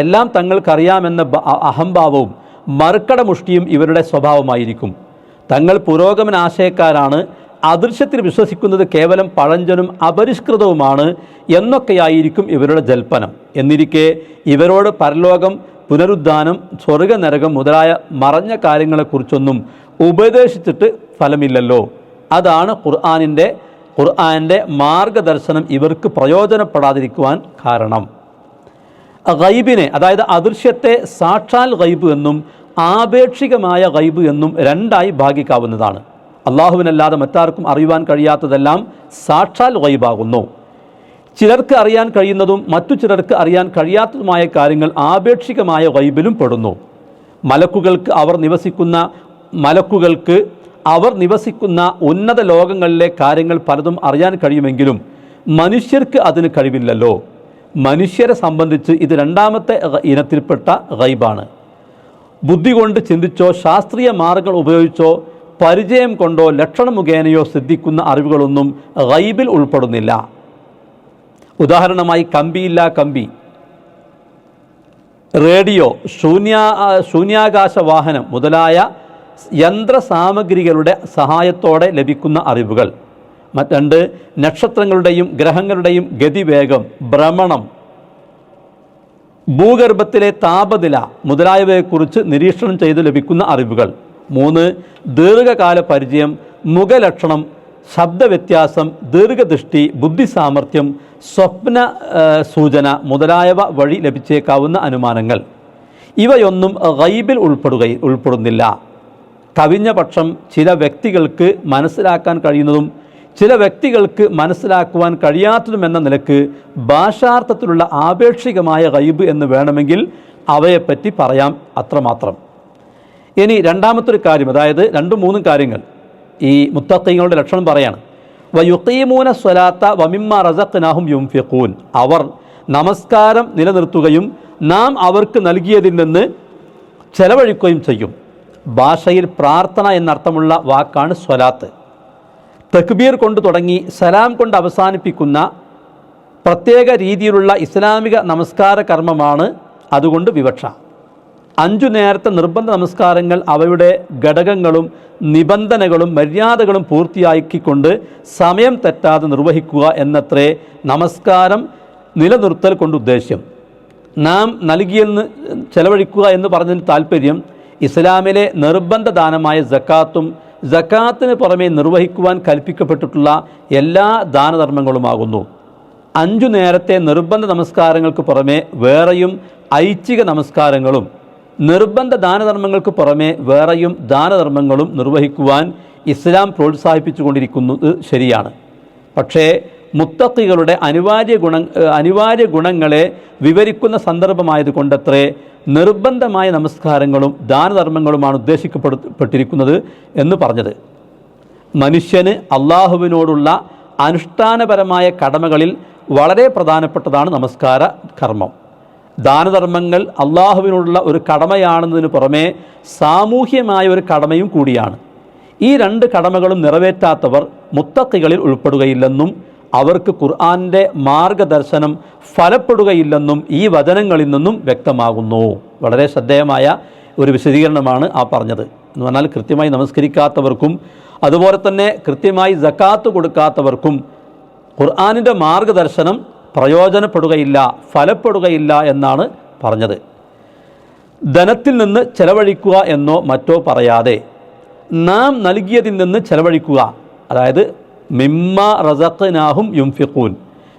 എല്ലാം തങ്ങൾക്കറിയാമെന്ന അഹംഭാവവും മറുക്കടമുഷ്ടിയും ഇവരുടെ സ്വഭാവമായിരിക്കും. തങ്ങൾ പുരോഗമനാശയക്കാരാണ്, അദൃശ്യത്തിൽ വിശ്വസിക്കുന്നത് കേവലം പഴഞ്ചനും അപരിഷ്കൃതവുമാണ് എന്നൊക്കെയായിരിക്കും ഇവരുടെ ജൽപ്പനം. എന്നിരിക്കെ ഇവരോട് പരലോകം, പുനരുദ്ധാനം, സ്വർഗനരകം മുതലായ മറഞ്ഞ കാര്യങ്ങളെക്കുറിച്ചൊന്നും ഉപദേശിച്ചിട്ട് ഫലമില്ലല്ലോ. അതാണ് ഖുർആൻ്റെ മാർഗദർശനം ഇവർക്ക് പ്രയോജനപ്പെടാതിരിക്കുവാൻ കാരണം. ഗൈബിനെ, അതായത് അദൃശ്യത്തെ സാക്ഷാൽ ഗൈബ് എന്നും ആപേക്ഷികമായ ഗൈബ് എന്നും 2ആയി ഭാഗിക്കാവുന്നതാണ്. അള്ളാഹുവിനല്ലാതെ മറ്റാർക്കും അറിയുവാൻ കഴിയാത്തതെല്ലാം സാക്ഷാൽ ഗൈബാകുന്നു. ചിലർക്ക് അറിയാൻ കഴിയുന്നതും മറ്റു ചിലർക്ക് അറിയാൻ കഴിയാത്തതുമായ കാര്യങ്ങൾ ആപേക്ഷികമായ ഗൈബിലും പെടുന്നു. മലക്കുകൾക്ക് അവർ നിവസിക്കുന്ന ഉന്നത ലോകങ്ങളിലെ കാര്യങ്ങൾ പലതും അറിയാൻ കഴിയുമെങ്കിലും മനുഷ്യർക്ക് അതിന് കഴിവില്ലല്ലോ. മനുഷ്യരെ സംബന്ധിച്ച് ഇത് രണ്ടാമത്തെ ഇനത്തിൽപ്പെട്ട ഗൈബാണ്. ബുദ്ധി കൊണ്ട് ചിന്തിച്ചോ ശാസ്ത്രീയ മാർഗങ്ങൾ ഉപയോഗിച്ചോ പരിചയം കൊണ്ടോ ലക്ഷണം മുഖേനയോ സിദ്ധിക്കുന്ന അറിവുകളൊന്നും ഗൈബിൽ ഉൾപ്പെടുന്നില്ല. ഉദാഹരണമായി കമ്പിയില്ല കമ്പി, റേഡിയോ, ശൂന്യാകാശ വാഹനം മുതലായ യന്ത്ര സാമഗ്രികളുടെ സഹായത്തോടെ ലഭിക്കുന്ന അറിവുകൾ. മറ്റണ്ട് നക്ഷത്രങ്ങളുടെയും ഗ്രഹങ്ങളുടെയും ഗതിവേഗം, ഭ്രമണം, ഭൂഗർഭത്തിലെ താപനില മുതലായവയെക്കുറിച്ച് നിരീക്ഷണം ചെയ്ത് ലഭിക്കുന്ന അറിവുകൾ. 3 ദീർഘകാല പരിചയം, മുഖലക്ഷണം, ശബ്ദവ്യത്യാസം, ദീർഘദൃഷ്ടി, ബുദ്ധിസാമർഥ്യം, സ്വപ്ന സൂചന മുതലായവ വഴി ലഭിച്ചേക്കാവുന്ന അനുമാനങ്ങൾ. ഇവയൊന്നും ഗൈബിൽ ഉൾപ്പെടുന്നില്ല. കവിഞ്ഞ പക്ഷം ചില വ്യക്തികൾക്ക് മനസ്സിലാക്കാൻ കഴിയുന്നതും ചില വ്യക്തികൾക്ക് മനസ്സിലാക്കുവാൻ കഴിയാത്തതുമെന്ന നിലക്ക് ഭാഷാർത്ഥത്തിലുള്ള ആപേക്ഷികമായ ഗൈബ് എന്ന് വേണമെങ്കിൽ അവയെപ്പറ്റി പറയാം, അത്രമാത്രം. ഇനി രണ്ടാമത്തൊരു കാര്യം, അതായത് 2-3 കാര്യങ്ങൾ ഈ മുത്തഖീങ്ങളുടെ ലക്ഷണം പറയാണ്. വയുഖീമൂന സ്വലാത്ത വമിമ്മ റസഖ്നാഹും യുൻഫിഖൂൻ. അവർ നമസ്കാരം നിലനിർത്തുകയും നാം അവർക്ക് നൽകിയതിൽ നിന്ന് ചെലവഴിക്കുകയും ചെയ്യും. ഭാഷയിൽ പ്രാർത്ഥന എന്നർത്ഥമുള്ള വാക്കാണ് സ്വലാത്ത്. തക്ബീർ കൊണ്ട് തുടങ്ങി സലാം കൊണ്ട് അവസാനിപ്പിക്കുന്ന പ്രത്യേക രീതിയിലുള്ള ഇസ്ലാമിക നമസ്കാര കർമ്മമാണ് അതുകൊണ്ട് വിവക്ഷ. 5 നേരത്തെ നിർബന്ധ നമസ്കാരങ്ങൾ അവയുടെ ഘടകങ്ങളും നിബന്ധനകളും മര്യാദകളും പൂർത്തിയാക്കിക്കൊണ്ട് സമയം തെറ്റാതെ നിർവഹിക്കുക എന്നത്രേ നമസ്കാരം നിലനിർത്തൽ കൊണ്ട് ഉദ്ദേശ്യം. നാം നൽകിയെന്ന് ചെലവഴിക്കുക എന്ന് പറഞ്ഞതിന് താല്പര്യം ഇസ്ലാമിലെ നിർബന്ധ ദാനമായ സക്കാത്തും സക്കാത്തിന് പുറമെ നിർവഹിക്കുവാൻ കൽപ്പിക്കപ്പെട്ടിട്ടുള്ള എല്ലാ ദാനധർമ്മങ്ങളുമാകുന്നു. 5 നേരത്തെ നിർബന്ധ നമസ്കാരങ്ങൾക്ക് പുറമെ വേറെയും ഐച്ഛിക നമസ്കാരങ്ങളും നിർബന്ധ ദാനധർമ്മങ്ങൾക്ക് പുറമെ വേറെയും ദാനധർമ്മങ്ങളും നിർവഹിക്കുവാൻ ഇസ്ലാം പ്രോത്സാഹിപ്പിച്ചുകൊണ്ടിരിക്കുന്നത് ശരിയാണ്. പക്ഷേ മുത്തഖികളുടെ അനിവാര്യ ഗുണങ്ങളെ വിവരിക്കുന്ന സന്ദർഭമായതുകൊണ്ടത്രേ നിർബന്ധമായ നമസ്കാരങ്ങളും ദാനധർമ്മങ്ങളുമാണ് ഉദ്ദേശിക്കപ്പെട്ടിരിക്കുന്നത് എന്ന് പറഞ്ഞത്. മനുഷ്യന് അള്ളാഹുവിനോടുള്ള അനുഷ്ഠാനപരമായ കടമകളിൽ വളരെ പ്രധാനപ്പെട്ടതാണ് നമസ്കാര കർമ്മം. ദാനധർമ്മങ്ങൾ അള്ളാഹുവിനോടുള്ള ഒരു കടമയാണെന്നതിന് പുറമെ സാമൂഹ്യമായ ഒരു കടമയും കൂടിയാണ്. ഈ 2 കടമകളും നിറവേറ്റാത്തവർ മുത്തഖികളിൽ ഉൾപ്പെടുകയില്ലെന്നും അവർക്ക് ഖുർആൻ്റെ മാർഗദർശനം ഫലപ്പെടുകയില്ലെന്നും ഈ വചനങ്ങളിൽ നിന്നും വ്യക്തമാകുന്നു. വളരെ ശ്രദ്ധേയമായ ഒരു വിശദീകരണമാണ് ആ പറഞ്ഞത്. എന്ന് പറഞ്ഞാൽ കൃത്യമായി നമസ്കരിക്കാത്തവർക്കും അതുപോലെ തന്നെ കൃത്യമായി സക്കാത്ത് കൊടുക്കാത്തവർക്കും ഖുർആനിൻ്റെ മാർഗദർശനം പ്രയോജനപ്പെടുകയില്ല, ഫലപ്പെടുകയില്ല എന്നാണ് പറഞ്ഞത്. ധനത്തിൽ നിന്ന് ചെലവഴിക്കുക എന്നോ മറ്റോ പറയാതെ നാം നൽകിയതിൽ നിന്ന് ചെലവഴിക്കുക, അതായത് മിമ്മ റസഖ്നാഹും യുൻഫിഖൂൻ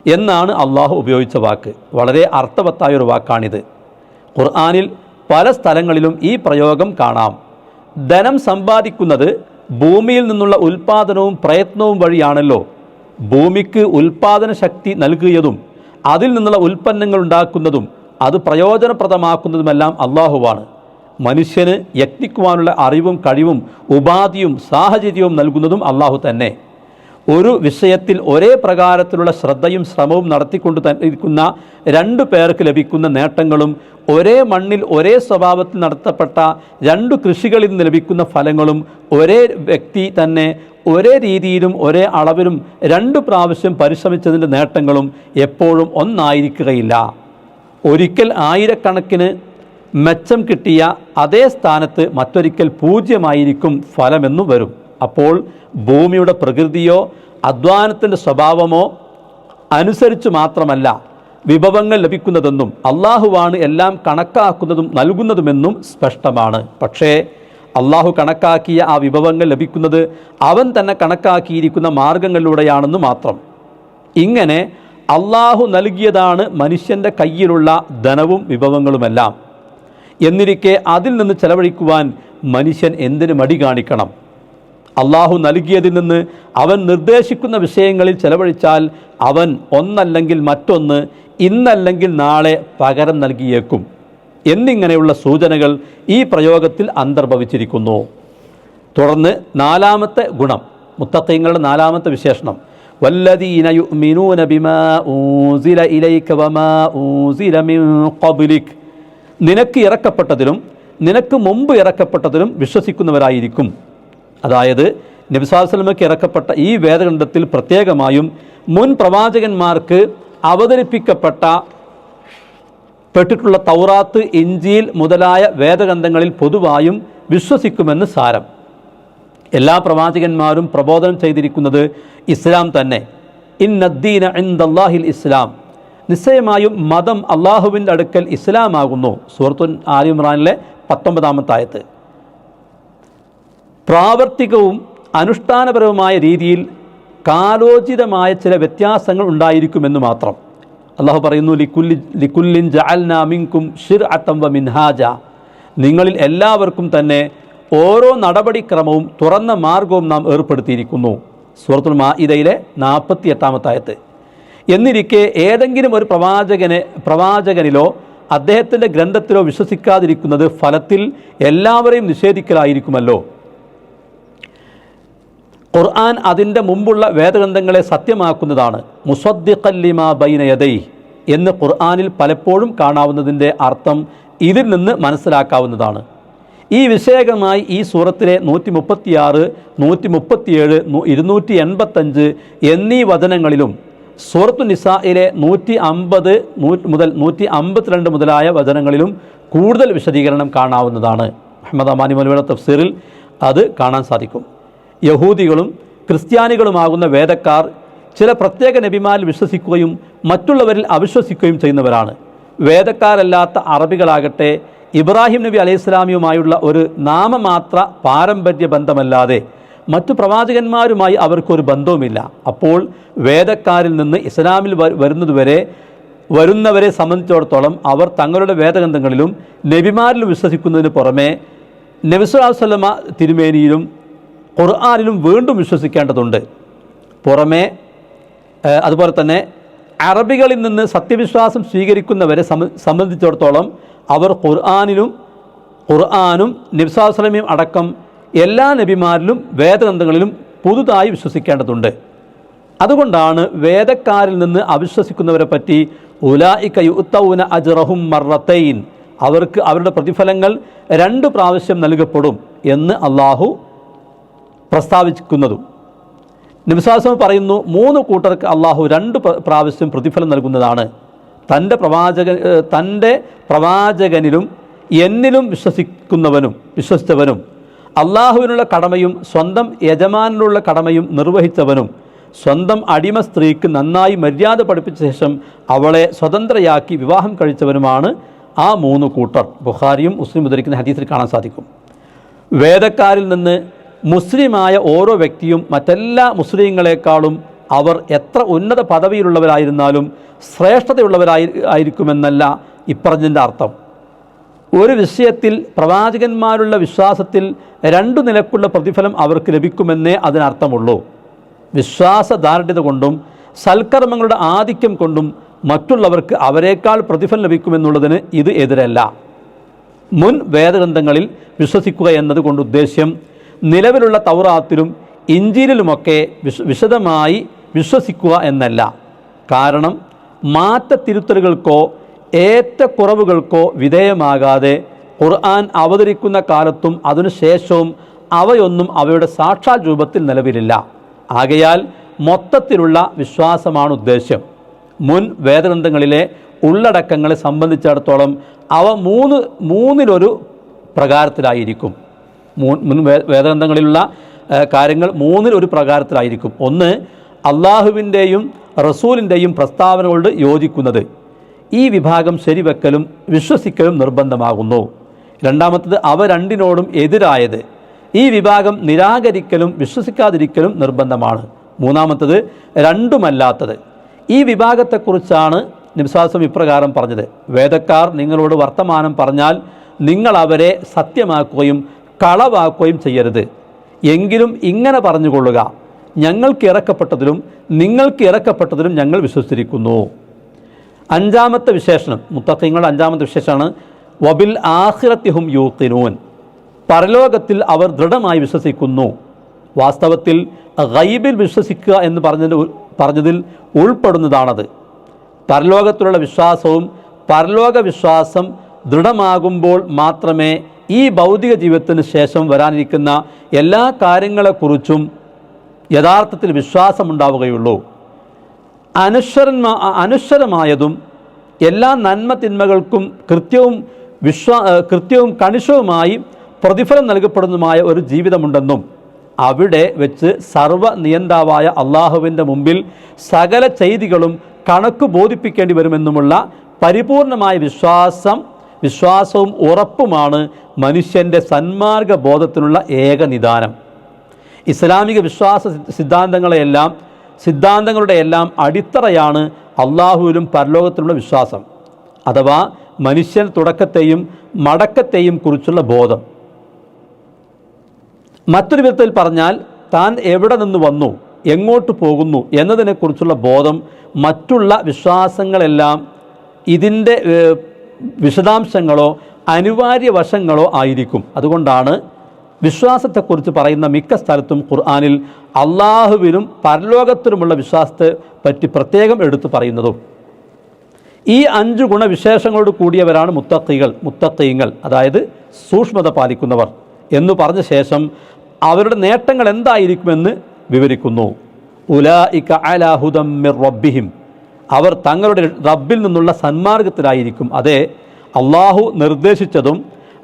എന്നാണ് അള്ളാഹു ഉപയോഗിച്ച വാക്ക്. വളരെ അർത്ഥവത്തായൊരു വാക്കാണിത്. ഖുർആനിൽ പല സ്ഥലങ്ങളിലും ഈ പ്രയോഗം കാണാം. ധനം സമ്പാദിക്കുന്നത് ഭൂമിയിൽ നിന്നുള്ള ഉൽപ്പാദനവും പ്രയത്നവും വഴിയാണല്ലോ. ഭൂമിക്ക് ഉൽപ്പാദന ശക്തി നൽകിയതും അതിൽ നിന്നുള്ള ഉൽപ്പന്നങ്ങൾ ഉണ്ടാക്കുന്നതും അത് പ്രയോജനപ്രദമാക്കുന്നതുമെല്ലാം അള്ളാഹുവാണ്. മനുഷ്യന് യത്നിക്കുവാനുള്ള അറിവും കഴിവും ഉപാധിയും സാഹചര്യവും നൽകുന്നതും അള്ളാഹു തന്നെ. ഒരു വിഷയത്തിൽ ഒരേ പ്രകാരത്തിലുള്ള ശ്രദ്ധയും ശ്രമവും നടത്തിക്കൊണ്ട് ഇരിക്കുന്ന 2 പേർക്ക് ലഭിക്കുന്ന നേട്ടങ്ങളും ഒരേ മണ്ണിൽ ഒരേ സ്വഭാവത്തിൽ നടത്തപ്പെട്ട 2 കൃഷികളിൽ നിന്ന് ലഭിക്കുന്ന ഫലങ്ങളും ഒരേ വ്യക്തി തന്നെ ഒരേ രീതിയിലും ഒരേ അളവിലും 2 പ്രാവശ്യം പരിശ്രമിച്ചതിൻ്റെ നേട്ടങ്ങളും എപ്പോഴും ഒന്നായിരിക്കുകയില്ല. ഒരിക്കൽ 1000കണക്കിന് മെച്ചം കിട്ടിയ അതേ സ്ഥാനത്ത് മറ്റൊരിക്കൽ 0 ഫലമെന്നു വരും. അപ്പോൾ ഭൂമിയുടെ പ്രകൃതിയോ അധ്വാനത്തിൻ്റെ സ്വഭാവമോ അനുസരിച്ച് മാത്രമല്ല വിഭവങ്ങൾ ലഭിക്കുന്നതെന്നും അള്ളാഹുവാണ് എല്ലാം കണക്കാക്കുന്നതും നൽകുന്നതുമെന്നും സ്പഷ്ടമാണ്. പക്ഷേ അള്ളാഹു കണക്കാക്കിയ ആ വിഭവങ്ങൾ ലഭിക്കുന്നത് അവൻ തന്നെ കണക്കാക്കിയിരിക്കുന്ന മാർഗങ്ങളിലൂടെയാണെന്ന് മാത്രം. ഇങ്ങനെ അള്ളാഹു നൽകിയതാണ് മനുഷ്യൻ്റെ കയ്യിലുള്ള ധനവും വിഭവങ്ങളുമെല്ലാം. എന്നിരിക്കെ അതിൽ നിന്ന് ചെലവഴിക്കുവാൻ മനുഷ്യൻ എന്തിന് മടി കാണിക്കണം? അള്ളാഹു നൽകിയതിൽ നിന്ന് അവൻ നിർദ്ദേശിക്കുന്ന വിഷയങ്ങളിൽ ചെലവഴിച്ചാൽ അവൻ ഒന്നല്ലെങ്കിൽ മറ്റൊന്ന്, ഇന്നല്ലെങ്കിൽ നാളെ പകരം നൽകിയേക്കും എന്നിങ്ങനെയുള്ള സൂചനകൾ ഈ പ്രയോഗത്തിൽ അന്തർഭവിച്ചിരിക്കുന്നു. തുടർന്ന് നാലാമത്തെ ഗുണം, മുത്തഖീങ്ങളുടെ നാലാമത്തെ വിശേഷണം, വല്ലദീന യുഅ്മിനൂന ബിമാ ഉൻസില ഇലൈക വമാ ഉൻസില മിൻ ഖബ്ലിക്, നിനക്ക് ഇറക്കപ്പെട്ടതിലും നിനക്ക് മുമ്പ് ഇറക്കപ്പെട്ടതിലും വിശ്വസിക്കുന്നവരായിരിക്കും. അതായത് നബി സല്ലല്ലാഹു അലൈഹി വസല്ലമയ്ക്ക് ഇറക്കപ്പെട്ട ഈ വേദഗ്രന്ഥത്തിൽ പ്രത്യേകമായും മുൻ പ്രവാചകന്മാർക്ക് പെട്ടിട്ടുള്ള തൗറാത്ത്, ഇഞ്ചീൽ മുതലായ വേദഗ്രന്ഥങ്ങളിൽ പൊതുവായും വിശ്വസിക്കുമെന്ന് സാരം. എല്ലാ പ്രവാചകന്മാരും പ്രബോധനം ചെയ്തിരിക്കുന്നത് ഇസ്ലാം തന്നെ. ഇന്നദ്ദീന ഇൻദല്ലാഹിൽ ഇസ്ലാം, നിശ്ചയമായും മതം അള്ളാഹുവിൻ്റെ അടുക്കൽ ഇസ്ലാമാകുന്നു. സൂറത്തു ആലി ഇംറാനിലെ 19-ാമത്തെ ആയത്ത്. പ്രാവർത്തികവും അനുഷ്ഠാനപരവുമായ രീതിയിൽ കാലോചിതമായ ചില വ്യത്യാസങ്ങൾ ഉണ്ടായിരിക്കുമെന്ന് മാത്രം. അള്ളാഹു പറയുന്നു, ലിക്കുല്ലിൻ ജഅൽനാ മിൻകും ശിർഅത്തൻ വ മിൻഹാജ, നിങ്ങളിൽ എല്ലാവർക്കും തന്നെ ഓരോ നടപടിക്രമവും തുറന്ന മാർഗവും നാം ഏർപ്പെടുത്തിയിരിക്കുന്നു. സൂറത്തുൽ മാഇദയിലെ 48-ാമത്തെ ആയത്ത്. എന്നിരിക്കെ ഏതെങ്കിലും ഒരു പ്രവാചകനിലോ അദ്ദേഹത്തിൻ്റെ ഗ്രന്ഥത്തിലോ വിശ്വസിക്കാതിരിക്കുന്നത് ഫലത്തിൽ എല്ലാവരെയും നിഷേധിക്കലായിരിക്കുമല്ലോ. ഖുർആൻ അതിൻ്റെ മുമ്പുള്ള വേദഗ്രന്ഥങ്ങളെ സത്യമാക്കുന്നതാണ്. മുസദ്ദിഖൻ ലിമാ ബൈന യദൈഹി എന്ന് ഖുർആനിൽ പലപ്പോഴും കാണാവുന്നതിൻ്റെ അർത്ഥം ഇതിൽ നിന്ന് മനസ്സിലാക്കാവുന്നതാണ്. ഈ വിഷയകമായി ഈ സൂറത്തിലെ 136, 137, 285 എന്നീ വചനങ്ങളിലും സൂറത്തു നിസായിലെ 150 മുതൽ 152 മുതലായ വചനങ്ങളിലും കൂടുതൽ വിശദീകരണം കാണാവുന്നതാണ്. അഹ്മദ് അമാനി മൗലവിയുടെ തഫ്സീറിൽ അത് കാണാൻ സാധിക്കും. യഹൂദികളും ക്രിസ്ത്യാനികളുമാകുന്ന വേദക്കാർ ചില പ്രത്യേക നബിമാരിൽ വിശ്വസിക്കുകയും മറ്റുള്ളവരിൽ അവിശ്വസിക്കുകയും ചെയ്യുന്നവരാണ്. വേദക്കാരല്ലാത്ത അറബികളാകട്ടെ ഇബ്രാഹിം നബി അലൈഹിസ്സലാമിയുമായുള്ള ഒരു നാമമാത്ര പാരമ്പര്യ ബന്ധമല്ലാതെ മറ്റു പ്രവാചകന്മാരുമായി അവർക്കൊരു ബന്ധവുമില്ല. അപ്പോൾ വേദക്കാരിൽ നിന്ന് ഇസ്ലാമിൽ വരുന്നവരെ സംബന്ധിച്ചിടത്തോളം അവർ തങ്ങളുടെ വേദഗ്രന്ഥങ്ങളിലും നബിമാരിലും വിശ്വസിക്കുന്നതിന് പുറമെ നബി സല്ലല്ലാഹു അലൈഹി വസല്ലമ തിരുമേനിയിലും ഖുർആനിലും വീണ്ടും വിശ്വസിക്കേണ്ടതുണ്ട്. അതുപോലെ തന്നെ അറബികളിൽ നിന്ന് സത്യവിശ്വാസം സ്വീകരിക്കുന്നവരെ സംബന്ധിച്ചിടത്തോളം അവർ ഖുർആനും നബി സല്ലല്ലാഹു അലൈഹി വസല്ലമയും അടക്കം എല്ലാ നബിമാരിലും വേദഗ്രന്ഥങ്ങളിലും പുതുതായി വിശ്വസിക്കേണ്ടതുണ്ട്. അതുകൊണ്ടാണ് വേദക്കാരിൽ നിന്ന് അവിശ്വസിക്കുന്നവരെ പറ്റി ഉലായിക യുഅ്തൗന അജ്റഹും മർറത്തൈൻ, അവർക്ക് അവരുടെ പ്രതിഫലങ്ങൾ 2 പ്രാവശ്യം നൽകപ്പെടും എന്ന് അള്ളാഹു പ്രസ്താവിക്കുന്നതും. നബി സല്ലല്ലാഹു അലൈഹി വസല്ലം പറയുന്നു, 3 കൂട്ടർക്ക് അള്ളാഹു 2 പ്രാവശ്യം പ്രതിഫലം നൽകുന്നതാണ്. തൻ്റെ പ്രവാചകനിലും എന്നിലും വിശ്വസിച്ചവനും അള്ളാഹുവിനുള്ള കടമയും സ്വന്തം യജമാനുള്ള കടമയും നിർവഹിച്ചവനും സ്വന്തം അടിമ സ്ത്രീക്ക് നന്നായി മര്യാദ പഠിപ്പിച്ച ശേഷം അവളെ സ്വതന്ത്രയാക്കി വിവാഹം കഴിച്ചവനുമാണ് ആ 3 കൂട്ടർ. ബുഖാരിയും മുസ്ലിം ഉദ്ധരിക്കുന്ന ഹദീസിൽ കാണാൻ സാധിക്കും. വേദക്കാരിൽ നിന്ന് മുസ്ലിമായ ഓരോ വ്യക്തിയും മറ്റെല്ലാ മുസ്ലിങ്ങളെക്കാളും അവർ എത്ര ഉന്നത പദവിയിലുള്ളവരായിരുന്നാലും ശ്രേഷ്ഠതയുള്ളവരായിരിക്കുമെന്നല്ല ഇപ്പറഞ്ഞതിൻ്റെ അർത്ഥം. ഒരു വിഷയത്തിൽ പ്രവാചകന്മാരുള്ള വിശ്വാസത്തിൽ 2 നിലക്കുള്ള പ്രതിഫലം അവർക്ക് ലഭിക്കുമെന്നേ അതിനർത്ഥമുള്ളൂ. വിശ്വാസദാർഢ്യത കൊണ്ടും സൽക്കർമ്മങ്ങളുടെ ആധിക്യം കൊണ്ടും മറ്റുള്ളവർക്ക് അവരെക്കാൾ പ്രതിഫലം ലഭിക്കുമെന്നുള്ളതിന് ഇത് എതിരല്ല. മുൻ വേദഗ്രന്ഥങ്ങളിൽ വിശ്വസിക്കുക എന്നതുകൊണ്ട് ഉദ്ദേശ്യം നിലവിലുള്ള തൗറാത്തിലും ഇഞ്ചീലിലുമൊക്കെ വിശദമായി വിശ്വസിക്കുക എന്നല്ല. കാരണം മാറ്റത്തിരുത്തലുകൾക്കോ ഏറ്റക്കുറവുകൾക്കോ വിധേയമാകാതെ ഖുർആൻ അവതരിക്കുന്ന കാലത്തും അതിനുശേഷവും അവയൊന്നും അവയുടെ സാക്ഷാൽ രൂപത്തിൽ നിലവിലില്ല. ആകയാൽ മൊത്തത്തിലുള്ള വിശ്വാസമാണ് ഉദ്ദേശ്യം. മുൻ വേദഗ്രന്ഥങ്ങളിലെ ഉള്ളടക്കങ്ങളെ സംബന്ധിച്ചിടത്തോളം അവ മൂന്നിലൊരു പ്രകാരത്തിലായിരിക്കും. മുൻ വേദഗ്രന്ഥങ്ങളിലുള്ള കാര്യങ്ങൾ 3-ൽ 1 പ്രകാരത്തിലായിരിക്കും. ഒന്ന്, അള്ളാഹുവിൻ്റെയും റസൂലിൻ്റെയും പ്രസ്താവനകളോട് യോജിക്കുന്നത്. ഈ വിഭാഗം ശരിവെക്കലും വിശ്വസിക്കലും നിർബന്ധമാകുന്നു. രണ്ടാമത്തത്, അവ രണ്ടിനോടും എതിരായത്. ഈ വിഭാഗം നിരാകരിക്കലും വിശ്വസിക്കാതിരിക്കലും നിർബന്ധമാണ്. മൂന്നാമത്തത്, രണ്ടുമല്ലാത്തത്. ഈ വിഭാഗത്തെക്കുറിച്ചാണ് നബി സല്ലല്ലാഹു അലൈഹി വസല്ലം ഇപ്രകാരം പറഞ്ഞത്: വേദക്കാർ നിങ്ങളോട് വർത്തമാനം പറഞ്ഞാൽ നിങ്ങൾ അവരെ സത്യമാക്കുകയും കളവാക്കുകയും ചെയ്യരുത്. എങ്കിലും ഇങ്ങനെ പറഞ്ഞുകൊള്ളുക: ഞങ്ങൾക്ക് ഇറക്കപ്പെട്ടതിലും നിങ്ങൾക്ക് ഇറക്കപ്പെട്ടതിലും ഞങ്ങൾ വിശ്വസിച്ചിരിക്കുന്നു. 5-ാമത്തെ വിശേഷണം, മുത്തഖീങ്ങളുടെ 5-ാമത്തെ വിശേഷമാണ് വബിൽ ആഖിറത്തി ഹും യൂഖിനൂൻ. പരലോകത്തിൽ അവർ ദൃഢമായി വിശ്വസിക്കുന്നു. വാസ്തവത്തിൽ ഗൈബിൽ വിശ്വസിക്കുക എന്ന് പറഞ്ഞതിൽ ഉൾപ്പെടുന്നതാണത്. പരലോകത്തിലുള്ള വിശ്വാസവും പരലോക വിശ്വാസം ദൃഢമാകുമ്പോൾ മാത്രമേ ഈ ഭൗതിക ജീവിതത്തിന് ശേഷം വരാനിരിക്കുന്ന എല്ലാ കാര്യങ്ങളെക്കുറിച്ചും യഥാർത്ഥത്തിൽ വിശ്വാസമുണ്ടാവുകയുള്ളൂ. അനശ്വരമായതും എല്ലാ നന്മ തിന്മകൾക്കും കൃത്യവും കണിശവുമായി പ്രതിഫലം നൽകപ്പെടുന്നതുമായ ഒരു ജീവിതമുണ്ടെന്നും അവിടെ വെച്ച് സർവ്വനിയന്താവായ അള്ളാഹുവിൻ്റെ മുമ്പിൽ സകല ചെയ്തികളും കണക്ക് ബോധിപ്പിക്കേണ്ടി വരുമെന്നുമുള്ള പരിപൂർണമായ വിശ്വാസവും ഉറപ്പുമാണ് മനുഷ്യൻ്റെ സന്മാർഗ ബോധത്തിനുള്ള ഏക നിദാനം. ഇസ്ലാമിക വിശ്വാസ സിദ്ധാന്തങ്ങളുടെ എല്ലാം അടിത്തറയാണ് അള്ളാഹുവിലും പരലോകത്തിലുള്ള വിശ്വാസം, അഥവാ മനുഷ്യൻ തുടക്കത്തെയും മടക്കത്തെയും കുറിച്ചുള്ള ബോധം. മറ്റൊരു വിധത്തിൽ പറഞ്ഞാൽ താൻ എവിടെ നിന്ന് വന്നു, എങ്ങോട്ട് പോകുന്നു എന്നതിനെക്കുറിച്ചുള്ള ബോധം. മറ്റുള്ള വിശ്വാസങ്ങളെല്ലാം ഇതിൻ്റെ വിശദാംശങ്ങളോ അനിവാര്യ വശങ്ങളോ ആയിരിക്കും. അതുകൊണ്ടാണ് വിശ്വാസത്തെക്കുറിച്ച് പറയുന്ന മിക്ക സ്ഥലത്തും ഖുർആനിൽ അള്ളാഹുവിനും പരലോകത്തിനുമുള്ള വിശ്വാസത്തെ പറ്റി പ്രത്യേകം എടുത്തു പറയുന്നതും. ഈ 5 ഗുണവിശേഷങ്ങളോട് കൂടിയവരാണ് മുത്തഖീങ്ങൾ, അതായത് സൂക്ഷ്മത പാലിക്കുന്നവർ എന്ന് പറഞ്ഞ ശേഷം അവരുടെ നേട്ടങ്ങൾ എന്തായിരിക്കുമെന്ന് വിവരിക്കുന്നു. ഉലൈക അലാ ഹുദം മിർ റബ്ബിഹിം, അവർ തങ്ങളുടെ റബ്ബിൽ നിന്നുള്ള സന്മാർഗത്തിലായിരിക്കും. അതെ, അള്ളാഹു നിർദ്ദേശിച്ചതും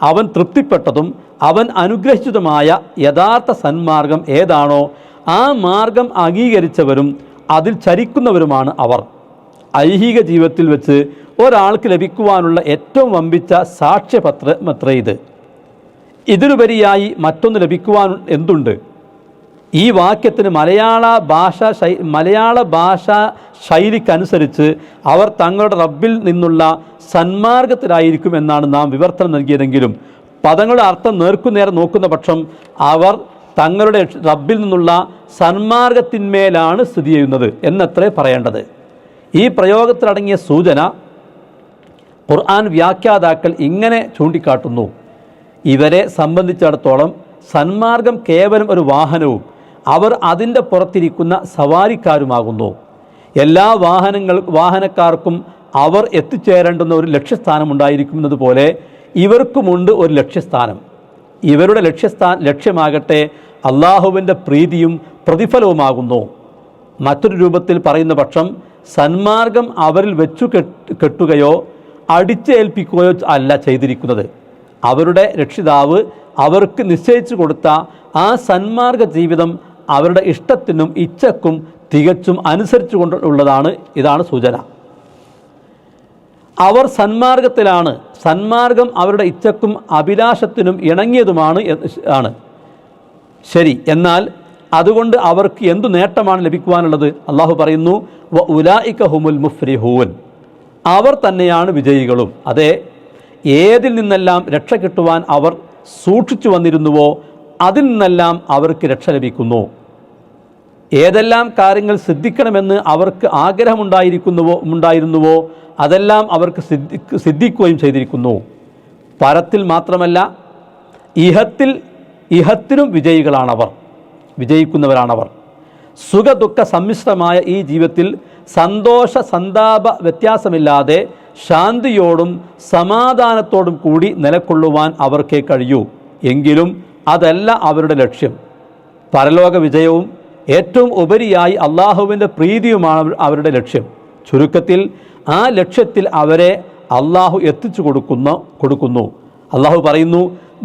അവൻ തൃപ്തിപ്പെട്ടതും അവൻ അനുഗ്രഹിച്ചതുമായ യഥാർത്ഥ സന്മാർഗം ഏതാണോ ആ മാർഗം അംഗീകരിച്ചവരും അതിൽ ചരിക്കുന്നവരുമാണ് അവർ. ഐഹിക ജീവിതത്തിൽ വെച്ച് ഒരാൾക്ക് ലഭിക്കുവാനുള്ള ഏറ്റവും വമ്പിച്ച സാക്ഷ്യപത്രമത്രേ ഇത്. ഇതിലുപരിയായി മറ്റൊന്ന് ലഭിക്കുവാൻ എന്തുണ്ട്? ഈ വാക്യത്തിന് മലയാള ഭാഷാ ശൈലിക്കനുസരിച്ച് അവർ തങ്ങളുടെ റബ്ബിൽ നിന്നുള്ള സന്മാർഗത്തിലായിരിക്കും എന്നാണ് നാം വിവർത്തനം നൽകിയതെങ്കിലും പദങ്ങളുടെ അർത്ഥം നേർക്കുനേരെ നോക്കുന്ന പക്ഷം അവർ തങ്ങളുടെ റബ്ബിൽ നിന്നുള്ള സന്മാർഗത്തിന്മേലാണ് സ്ഥിതി ചെയ്യുന്നത് എന്നത്രേ പറയേണ്ടത്. ഈ പ്രയോഗത്തിലടങ്ങിയ സൂചന ഖുർആൻ വ്യാഖ്യാതാക്കൾ ഇങ്ങനെ ചൂണ്ടിക്കാട്ടുന്നു: ഇവരെ സംബന്ധിച്ചിടത്തോളം സന്മാർഗം കേവലം ഒരു വാഹനവും അവർ അതിൻ്റെ പുറത്തിരിക്കുന്ന സവാരിക്കാരുമാകുന്നു. എല്ലാ വാഹനക്കാർക്കും അവർ എത്തിച്ചേരേണ്ടുന്ന ഒരു ലക്ഷ്യസ്ഥാനമുണ്ടായിരിക്കുന്നത് പോലെ ഇവർക്കുമുണ്ട് ഒരു ലക്ഷ്യസ്ഥാനം. ഇവരുടെ ലക്ഷ്യമാകട്ടെ അള്ളാഹുവിൻ്റെ പ്രീതിയും പ്രതിഫലവുമാകുന്നു. മറ്റൊരു രൂപത്തിൽ പറയുന്ന പക്ഷം സന്മാർഗം അവരിൽ വെച്ചു കെട്ടുകയോ അടിച്ചേൽപ്പിക്കുകയോ അല്ല ചെയ്തിരിക്കുന്നത്. അവരുടെ രക്ഷിതാവ് അവർക്ക് നിശ്ചയിച്ചു കൊടുത്ത ആ സന്മാർഗ ജീവിതം അവരുടെ ഇഷ്ടത്തിനും ഇച്ഛക്കും തികച്ചും അനുസരിച്ചു കൊണ്ടുള്ളതാണ്. ഇതാണ് സൂചന. അവർ സന്മാർഗത്തിലാണ്. സന്മാർഗം അവരുടെ ഇച്ഛക്കും അഭിലാഷത്തിനും ഇണങ്ങിയതുമാണ് ശരി. എന്നാൽ അതുകൊണ്ട് അവർക്ക് എന്തു നേട്ടമാണ് ലഭിക്കുവാനുള്ളത്? അള്ളാഹു പറയുന്നു, വ ഉലൈക ഹുമുൽ മുഫ്ലിഹൂൻ, അവർ തന്നെയാണ് വിജയികളും. അതെ, ഏതിൽ നിന്നെല്ലാം രക്ഷ കിട്ടുവാൻ അവർ സൂക്ഷിച്ചു വന്നിരുന്നുവോ അതിൽ നിന്നെല്ലാം അവർക്ക് രക്ഷ ലഭിക്കുന്നു. ഏതെല്ലാം കാര്യങ്ങൾ സിദ്ധിക്കണമെന്ന് അവർക്ക് ആഗ്രഹമുണ്ടായിരുന്നുവോ അതെല്ലാം അവർക്ക് സിദ്ധിക്കുകയും ചെയ്തിരിക്കുന്നു. പരത്തിൽ മാത്രമല്ല ഇഹത്തിനും വിജയിക്കുന്നവരാണവർ. സുഖദുഃഖ സമ്മിശ്രമായ ഈ ജീവിതത്തിൽ സന്തോഷ സന്താപ വ്യത്യാസമില്ലാതെ ശാന്തിയോടും സമാധാനത്തോടും കൂടി നിലകൊള്ളുവാൻ അവർക്കേ കഴിയൂ. എങ്കിലും അതല്ല അവരുടെ ലക്ഷ്യം. പരലോക വിജയവും ഏറ്റവും ഉപരിയായി അള്ളാഹുവിൻ്റെ പ്രീതിയുമാണ് അവരുടെ ലക്ഷ്യം. ചുരുക്കത്തിൽ ആ ലക്ഷ്യത്തിൽ അവരെ അള്ളാഹു എത്തിച്ചു കൊടുക്കുന്നു. അള്ളാഹു പറയുന്നു,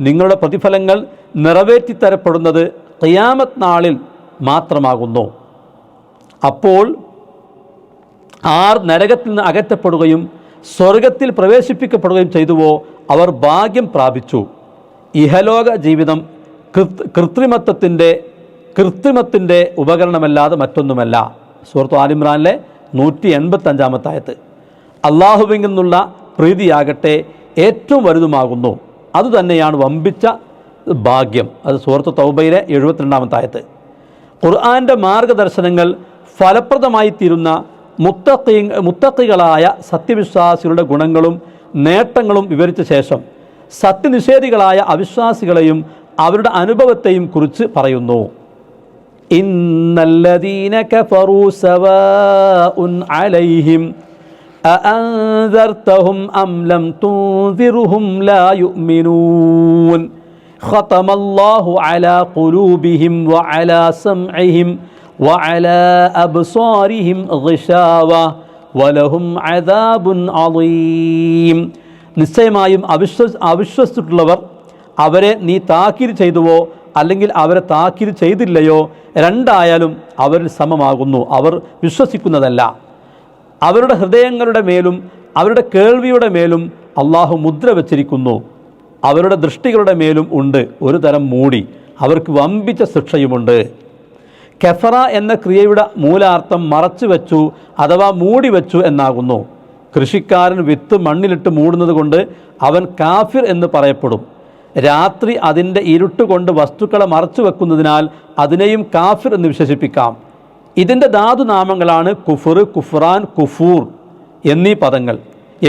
നിങ്ങളുടെ പ്രതിഫലങ്ങൾ നിറവേറ്റിത്തരപ്പെടുന്നത് ഖിയാമത്ത് നാളിൽ മാത്രമാകുന്നു. അപ്പോൾ ആർ നരകത്തിൽ നിന്ന് അകറ്റപ്പെടുകയും സ്വർഗത്തിൽ പ്രവേശിപ്പിക്കപ്പെടുകയും ചെയ്തുവോ അവർ ഭാഗ്യം പ്രാപിച്ചു. ഇഹലോക ജീവിതം കൃത്രിമത്തിൻ്റെ ഉപകരണമല്ലാതെ മറ്റൊന്നുമല്ല. സൂറത്ത് ആലിമ്രാനിലെ 185 ആയത്ത്. അള്ളാഹുവിൽ നിന്നുള്ള പ്രീതിയാകട്ടെ ഏറ്റവും വലുതുമാകുന്നു. അതുതന്നെയാണ് വമ്പിച്ച ഭാഗ്യം. അത് സൂറത്ത് തൗബയിലെ 72 ആയത്ത്. ഖുർആൻ്റെ മാർഗദർശനങ്ങൾ ഫലപ്രദമായി തീരുന്ന മുത്തഖികളായ സത്യവിശ്വാസികളുടെ ഗുണങ്ങളും നേട്ടങ്ങളും വിവരിച്ച ശേഷം സത്യനിഷേധികളായ അവിശ്വാസികളെയും അവരുടെ അനുഭവത്തെയും കുറിച്ച് പറയുന്നു. ഇന്നല്ലദീന കഫറൂ സവാഉൻ അലൈഹിം അഅൻദർതഹും അം ലം തുൻദിർഹും ലാ യുഅ്മിനൂൻ ഖതമല്ലാഹു അലാ ഖുലൂബിഹിം വഅലാ സമഇഹിം വഅലാ അബ്സാരിഹിം ഗിശാവ വലഹും അദാബുൻ അളീം. നിശ്ചയമായും അവിശ്വസിച്ചിട്ടുള്ളവർ അവരെ നീ താക്കീത് ചെയ്തുവോ അല്ലെങ്കിൽ അവരെ താക്കീത് ചെയ്തില്ലയോ, രണ്ടായാലും അവരിൽ സമമാകുന്നു. അവർ വിശ്വസിക്കുന്നതല്ല. അവരുടെ ഹൃദയങ്ങളുടെ മേലും അവരുടെ കേൾവിയുടെ മേലും അള്ളാഹു മുദ്ര വച്ചിരിക്കുന്നു. അവരുടെ ദൃഷ്ടികളുടെ മേലും ഉണ്ട് ഒരു തരം മൂടി. അവർക്ക് വമ്പിച്ച ശിക്ഷയുമുണ്ട്. കഫറ എന്ന ക്രിയയുടെ മൂലാർത്ഥം മറച്ചു വെച്ചു അഥവാ മൂടി വെച്ചു എന്നാകുന്നു. കൃഷിക്കാരൻ വിത്ത് മണ്ണിലിട്ട് മൂടുന്നത് കൊണ്ട് അവൻ കാഫിർ എന്ന് പറയപ്പെടും. രാത്രി അതിൻ്റെ ഇരുട്ടുകൊണ്ട് വസ്തുക്കളെ മറച്ചു വെക്കുന്നതിനാൽ അതിനെയും കാഫിർ എന്ന് വിശേഷിപ്പിക്കാം. ഇതിൻ്റെ ധാതുനാമങ്ങളാണ് കുഫർ, കുഫ്രാൻ, കുഫൂർ എന്നീ പദങ്ങൾ.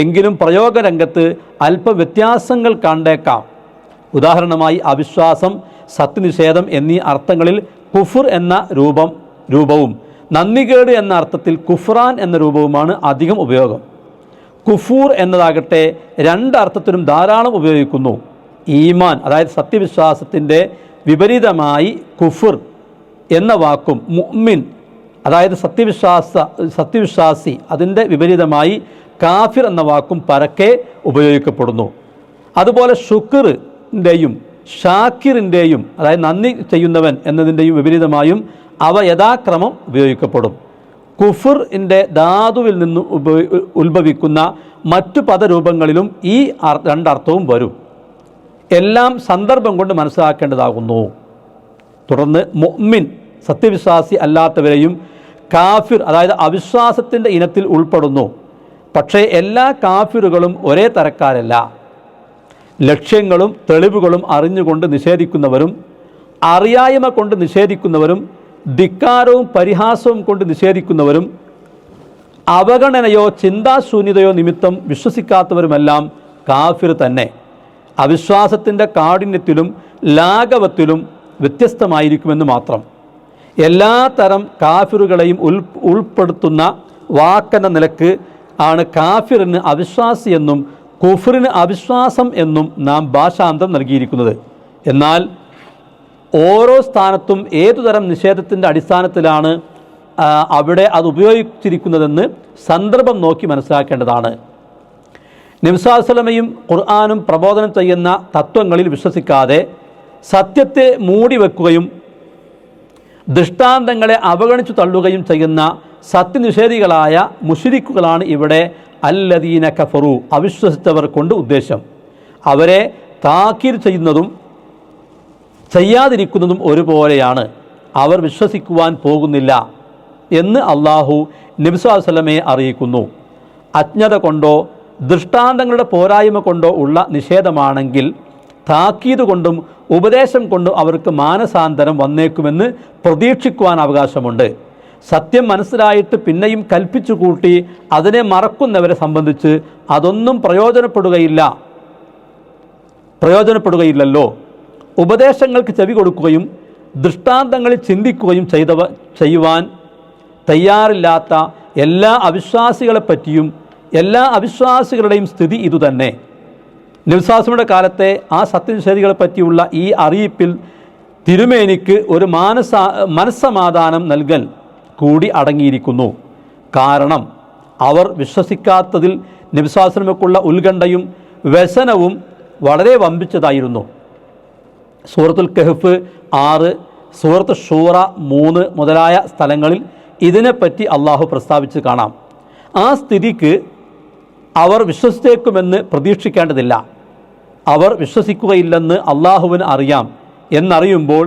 എങ്കിലും പ്രയോഗരംഗത്ത് അല്പ വ്യത്യാസങ്ങൾ കണ്ടേക്കാം. ഉദാഹരണമായി അവിശ്വാസം, സത്യനിഷേധം എന്നീ അർത്ഥങ്ങളിൽ കുഫർ എന്ന രൂപവും നന്ദികേട് എന്ന അർത്ഥത്തിൽ കുഫ്രാൻ എന്ന രൂപവുമാണ് അധികം ഉപയോഗം. കുഫൂർ എന്നതാകട്ടെ രണ്ടർത്ഥത്തിലും ധാരാളം ഉപയോഗിക്കുന്നു. ഈമാൻ അതായത് സത്യവിശ്വാസത്തിൻ്റെ വിപരീതമായി കുഫർ എന്ന വാക്കും മുഅ്മിൻ അതായത് സത്യവിശ്വാസി അതിൻ്റെ വിപരീതമായി കാഫിർ എന്ന വാക്കും പരക്കെ ഉപയോഗിക്കപ്പെടുന്നു. അതുപോലെ ശുക്റിൻ്റെയും ഷാക്കിറിൻ്റെയും അതായത് നന്ദി ചെയ്യുന്നവൻ എന്നതിൻ്റെയും വിപരീതമായും അവ യഥാക്രമം ഉപയോഗിക്കപ്പെടും. കുഫറിൻ്റെ ധാതുവിൽ നിന്ന് ഉത്ഭവിക്കുന്ന മറ്റു പദരൂപങ്ങളിലും ഈ രണ്ടർത്ഥവും വരും. എല്ലാം സന്ദർഭം കൊണ്ട് മനസ്സിലാക്കേണ്ടതാകുന്നു. തുടർന്ന് മുഅ്മിൻ സത്യവിശ്വാസി അല്ലാത്തവരെയും കാഫിർ അതായത് അവിശ്വാസത്തിൻ്റെ ഇനത്തിൽ ഉൾപ്പെടുന്നു. പക്ഷേ എല്ലാ കാഫിറുകളും ഒരേ തരക്കാരല്ല. ലക്ഷ്യങ്ങളും തെളിവുകളും അറിഞ്ഞുകൊണ്ട് നിഷേധിക്കുന്നവരും അറിയായ്മ കൊണ്ട് നിഷേധിക്കുന്നവരും ധിക്കാരവും പരിഹാസവും കൊണ്ട് നിഷേധിക്കുന്നവരും അവഗണനയോ ചിന്താശൂന്യതയോ നിമിത്തം വിശ്വസിക്കാത്തവരുമെല്ലാം കാഫിർ തന്നെ. അവിശ്വാസത്തിൻ്റെ കാഠിന്യത്തിലും ലാഘവത്തിലും വ്യത്യസ്തമായിരിക്കുമെന്ന് മാത്രം. എല്ലാ തരം കാഫിറുകളെയും ഉൾപ്പെടുത്തുന്ന വാക്കെന്ന നിലക്ക് ആണ് കാഫിറിന് അവിശ്വാസി എന്നും കുഫറിന് അവിശ്വാസം എന്നും നാം ഭാഷാന്തരം നൽകിയിരിക്കുന്നത്. എന്നാൽ ഓരോ സ്ഥാനത്തും ഏതുതരം നിഷേധത്തിൻ്റെ അടിസ്ഥാനത്തിലാണ് അവിടെ അത് ഉപയോഗിച്ചിരിക്കുന്നതെന്ന് സന്ദർഭം നോക്കി മനസ്സിലാക്കേണ്ടതാണ്. നബി സല്ലല്ലാഹു അലൈഹി വസല്ലമയും ഖുർആനും പ്രബോധനം ചെയ്യുന്ന തത്വങ്ങളിൽ വിശ്വസിക്കാതെ സത്യത്തെ മൂടിവെക്കുകയും ദൃഷ്ടാന്തങ്ങളെ അവഗണിച്ചു തള്ളുകയും ചെയ്യുന്ന സത്യനിഷേധികളായ മുശ്രിക്കുകളാണ് ഇവിടെ അല്ലദീന കഫറു അവിശ്വസിച്ചവർ കൊണ്ട് ഉദ്ദേശം. അവരെ താക്കീർ ചെയ്യുന്നതും ചെയ്യാതിരിക്കുന്നതും ഒരുപോലെയാണ്. അവർ വിശ്വസിക്കുവാൻ പോകുന്നില്ല എന്ന് അള്ളാഹു നബി സല്ലല്ലാഹു അലൈഹി വസല്ലമയെ അറിയിക്കുന്നു. അജ്ഞത കൊണ്ടോ ദൃഷ്ടാന്തങ്ങളുടെ പോരായ്മ കൊണ്ടോ ഉള്ള നിഷേധമാണെങ്കിൽ താക്കീത് കൊണ്ടും ഉപദേശം കൊണ്ടും അവർക്ക് മാനസാന്തരം വന്നേക്കുമെന്ന് പ്രതീക്ഷിക്കുവാൻ അവകാശമുണ്ട്. സത്യം മനസ്സിലായിട്ട് പിന്നെയും കൽപ്പിച്ചു കൂട്ടി അതിനെ മറക്കുന്നവരെ സംബന്ധിച്ച് അതൊന്നും പ്രയോജനപ്പെടുകയില്ലല്ലോ. ഉപദേശങ്ങൾക്ക് ചെവി കൊടുക്കുകയും ദൃഷ്ടാന്തങ്ങളിൽ ചിന്തിക്കുകയും ചെയ്യുവാൻ തയ്യാറില്ലാത്ത എല്ലാ അവിശ്വാസികളെപ്പറ്റിയും എല്ലാ അവിശ്വാസികളുടെയും സ്ഥിതി ഇതുതന്നെ. നബി സല്ലല്ലാഹു അലൈഹി വസല്ലമയുടെ കാലത്തെ ആ സത്യനിഷേധികളെ പറ്റിയുള്ള ഈ അറിയിപ്പിൽ തിരുമേനിക്ക് ഒരു മനസ്സമാധാനം നൽകൽ കൂടി അടങ്ങിയിരിക്കുന്നു. കാരണം അവർ വിശ്വസിക്കാത്തതിൽ നബി സല്ലല്ലാഹു അലൈഹി വസല്ലമയ്ക്കുള്ള ഉത്കണ്ഠയും വ്യസനവും വളരെ വമ്പിച്ചതായിരുന്നു. സൂറത്തുൽ കഹ്ഫ് 6, സൂറത്ത് ഷൂറ 3 മുതലായ സ്ഥലങ്ങളിൽ ഇതിനെപ്പറ്റി അള്ളാഹു പ്രസ്താവിച്ച് കാണാം. ആ സ്ഥിതിക്ക് അവർ വിശ്വസിച്ചേക്കുമെന്ന് പ്രതീക്ഷിക്കേണ്ടതില്ല. അവർ വിശ്വസിക്കുകയില്ലെന്ന് അള്ളാഹുവിന് അറിയാം. എന്നറിയുമ്പോൾ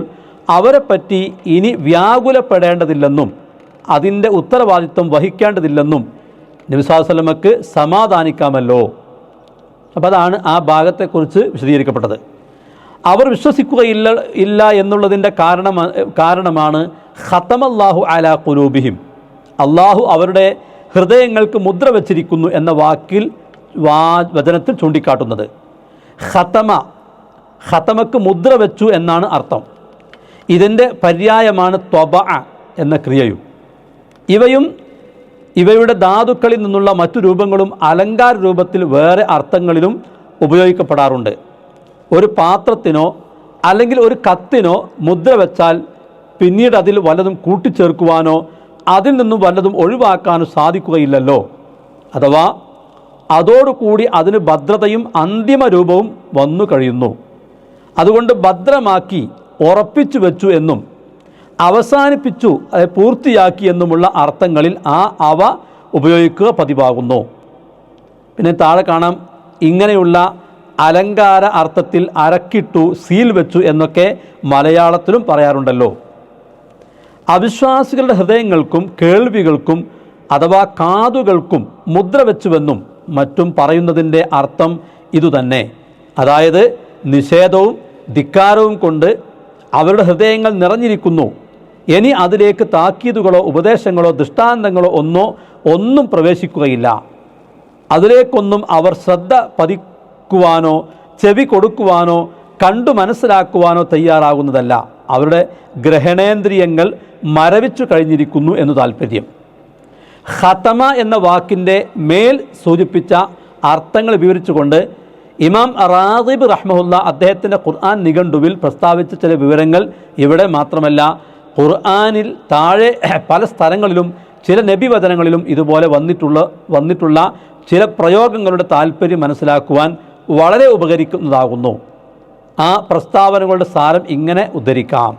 അവരെപ്പറ്റി ഇനി വ്യാകുലപ്പെടേണ്ടതില്ലെന്നും അതിൻ്റെ ഉത്തരവാദിത്വം വഹിക്കേണ്ടതില്ലെന്നും നബി സല്ലല്ലാഹു അലൈഹി വസല്ലമക്ക് സമാധാനിക്കാമല്ലോ. അപ്പോൾ അതാണ് ആ ഭാഗത്തെക്കുറിച്ച് വിശദീകരിക്കപ്പെട്ടത്. അവർ വിശ്വസിക്കുകയില്ല എന്നുള്ളതിൻ്റെ കാരണമാണ് ഖതമല്ലാഹു അലാ ഖുലൂബിഹിം, അള്ളാഹു അവരുടെ ഹൃദയങ്ങൾക്ക് മുദ്ര വച്ചിരിക്കുന്നു എന്ന വചനത്തിൽ ചൂണ്ടിക്കാട്ടുന്നത്. ഖതമക്ക് മുദ്ര വെച്ചു എന്നാണ് അർത്ഥം. ഇതിൻ്റെ പര്യായമാണ് ത്വബഅ എന്ന ക്രിയയും. ഇവയുടെ ധാതുക്കളിൽ നിന്നുള്ള മറ്റു രൂപങ്ങളും അലങ്കാര രൂപത്തിൽ വേറെ അർത്ഥങ്ങളിലും ഉപയോഗിക്കപ്പെടാറുണ്ട്. ഒരു പാത്രത്തിനോ അല്ലെങ്കിൽ ഒരു കത്തിനോ മുദ്ര വെച്ചാൽ പിന്നീട് അതിൽ വല്ലതും കൂട്ടിച്ചേർക്കുവാനോ അതിൽ നിന്നും വല്ലതും ഒഴിവാക്കാനോ സാധിക്കുകയില്ലല്ലോ. അഥവാ അതോടുകൂടി അതിന് ഭദ്രതയും അന്തിമ രൂപവും വന്നു കഴിയുന്നു. അതുകൊണ്ട് ഭദ്രമാക്കി ഉറപ്പിച്ചു വെച്ചു എന്നും അവസാനിപ്പിച്ചു പൂർത്തിയാക്കി എന്നുമുള്ള അർത്ഥങ്ങളിൽ അവ ഉപയോഗിക്കുക പതിവാകുന്നു. പിന്നെ താഴെ കാണാം, ഇങ്ങനെയുള്ള അലങ്കാര അർത്ഥത്തിൽ അരക്കിട്ടു, സീൽ വെച്ചു എന്നൊക്കെ മലയാളത്തിലും പറയാറുണ്ടല്ലോ. അവിശ്വാസികളുടെ ഹൃദയങ്ങൾക്കും കേൾവികൾക്കും അഥവാ കാതുകൾക്കും മുദ്ര വെച്ചുവെന്നും മറ്റും പറയുന്നതിൻ്റെ അർത്ഥം ഇതുതന്നെ. അതായത് നിഷേധവും ധിക്കാരവും കൊണ്ട് അവരുടെ ഹൃദയങ്ങൾ നിറഞ്ഞിരിക്കുന്നു. ഇനി അതിലേക്ക് താക്കീതുകളോ ഉപദേശങ്ങളോ ദൃഷ്ടാന്തങ്ങളോ ഒന്നും പ്രവേശിക്കുകയില്ല. അതിലേക്കൊന്നും അവർ ശ്രദ്ധ പതിക്കുവാനോ ചെവി കൊടുക്കുവാനോ കണ്ടു മനസ്സിലാക്കുവാനോ തയ്യാറാകുന്നതല്ല. അവരുടെ ഗ്രഹണേന്ദ്രിയങ്ങൾ മരവിച്ചു കഴിഞ്ഞിരിക്കുന്നു എന്ന് താല്പര്യം. ഖതമ എന്ന വാക്കിൻ്റെ മേൽ സൂചിപ്പിച്ച അർത്ഥങ്ങൾ വിവരിച്ചുകൊണ്ട് ഇമാം റാഗിബ് റഹ്മഹുല്ല അദ്ദേഹത്തിൻ്റെ ഖുർആൻ നിഘണ്ടുവിൽ പ്രസ്താവിച്ച ചില വിവരങ്ങൾ ഇവിടെ മാത്രമല്ല ഖുർആനിൽ താഴെ പല സ്ഥലങ്ങളിലും ചില നബിവചനങ്ങളിലും ഇതുപോലെ വന്നിട്ടുള്ള ചില പ്രയോഗങ്ങളുടെ താല്പര്യം മനസ്സിലാക്കുവാൻ വളരെ ഉപകരിക്കുന്നതാകുന്നു. ആ പ്രസ്താവനകളുടെ സാരം ഇങ്ങനെ ഉദ്ധരിക്കാം.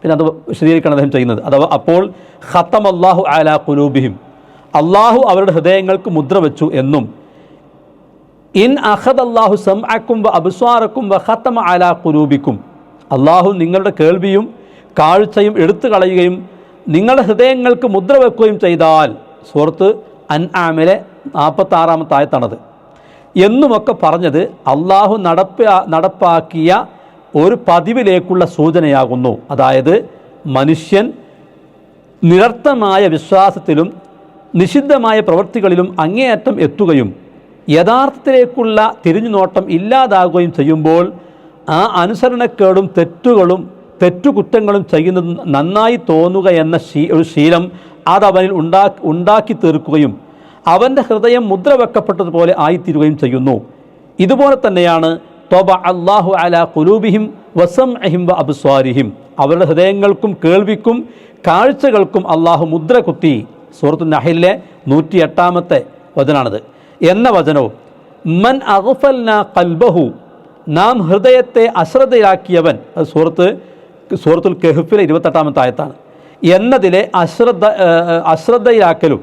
പിന്നെ അത് വിശദീകരിക്കണം അദ്ദേഹം ചെയ്യുന്നത്. അഥവാ അപ്പോൾ ഖതമല്ലാഹു അലാ ഖുലൂബിഹിം, അള്ളാഹു അവരുടെ ഹൃദയങ്ങൾക്ക് മുദ്ര വെച്ചു എന്നും ഇൻ അഖദല്ലാഹു സംഅക്കും വ അബ്സ്വാറക്കും വ ഖതമ അലാ ഖുലൂബിക്കും, അള്ളാഹു നിങ്ങളുടെ കേൾവിയും കാഴ്ചയും എടുത്തു കളയുകയും നിങ്ങളുടെ ഹൃദയങ്ങൾക്ക് മുദ്ര വെക്കുകയും ചെയ്താൽ, സൂറത്ത് അൻആമിലെ 46-ാമത്തെ ആയത്താണത് എന്നുമൊക്കെ പറഞ്ഞത് അള്ളാഹു നടപ്പാക്കിയ ഒരു പതിവിലേക്കുള്ള സൂചനയാകുന്നു. അതായത് മനുഷ്യൻ നിരർത്ഥമായ വിശ്വാസത്തിലും നിഷിദ്ധമായ പ്രവൃത്തികളിലും അങ്ങേയറ്റം എത്തുകയും യഥാർത്ഥത്തിലേക്കുള്ള തിരിഞ്ഞുനോട്ടം ഇല്ലാതാകുകയും ചെയ്യുമ്പോൾ ആ അനുസരണക്കേടും തെറ്റുകുറ്റങ്ങളും ചെയ്യുന്നത് നന്നായി തോന്നുക എന്ന ഒരു ശീലം അതവനിൽ ഉണ്ടാക്കി തീർക്കുകയും അവൻ്റെ ഹൃദയം മുദ്ര വെക്കപ്പെട്ടതുപോലെ ആയിത്തീരുകയും ചെയ്യുന്നു. ഇതുപോലെ തന്നെയാണ് ത്വബ അല്ലാഹു അലാ ഖുലൂബിഹിം വസംഇഹിം വ അബ്സ്വാരിഹിം, അവരുടെ ഹൃദയങ്ങൾക്കും കേൾവിക്കും കാഴ്ചകൾക്കും അള്ളാഹു മുദ്ര കുത്തി. സൂറത്തുൽ നഹലിലെ 108-ാമത്തെ വചനാണിത്. എന്ന വചനവും മൻ അഗ്ഫൽനാ ഖൽബഹു, നാം ഹൃദയത്തെ അശ്രദ്ധയാക്കിയവൻ, അത് സൂറത്തുൽ കഹ്ഫിലെ 28-ാമത്തെ ആയത്താണ്, എന്നതിലെ അശ്രദ്ധയാക്കലും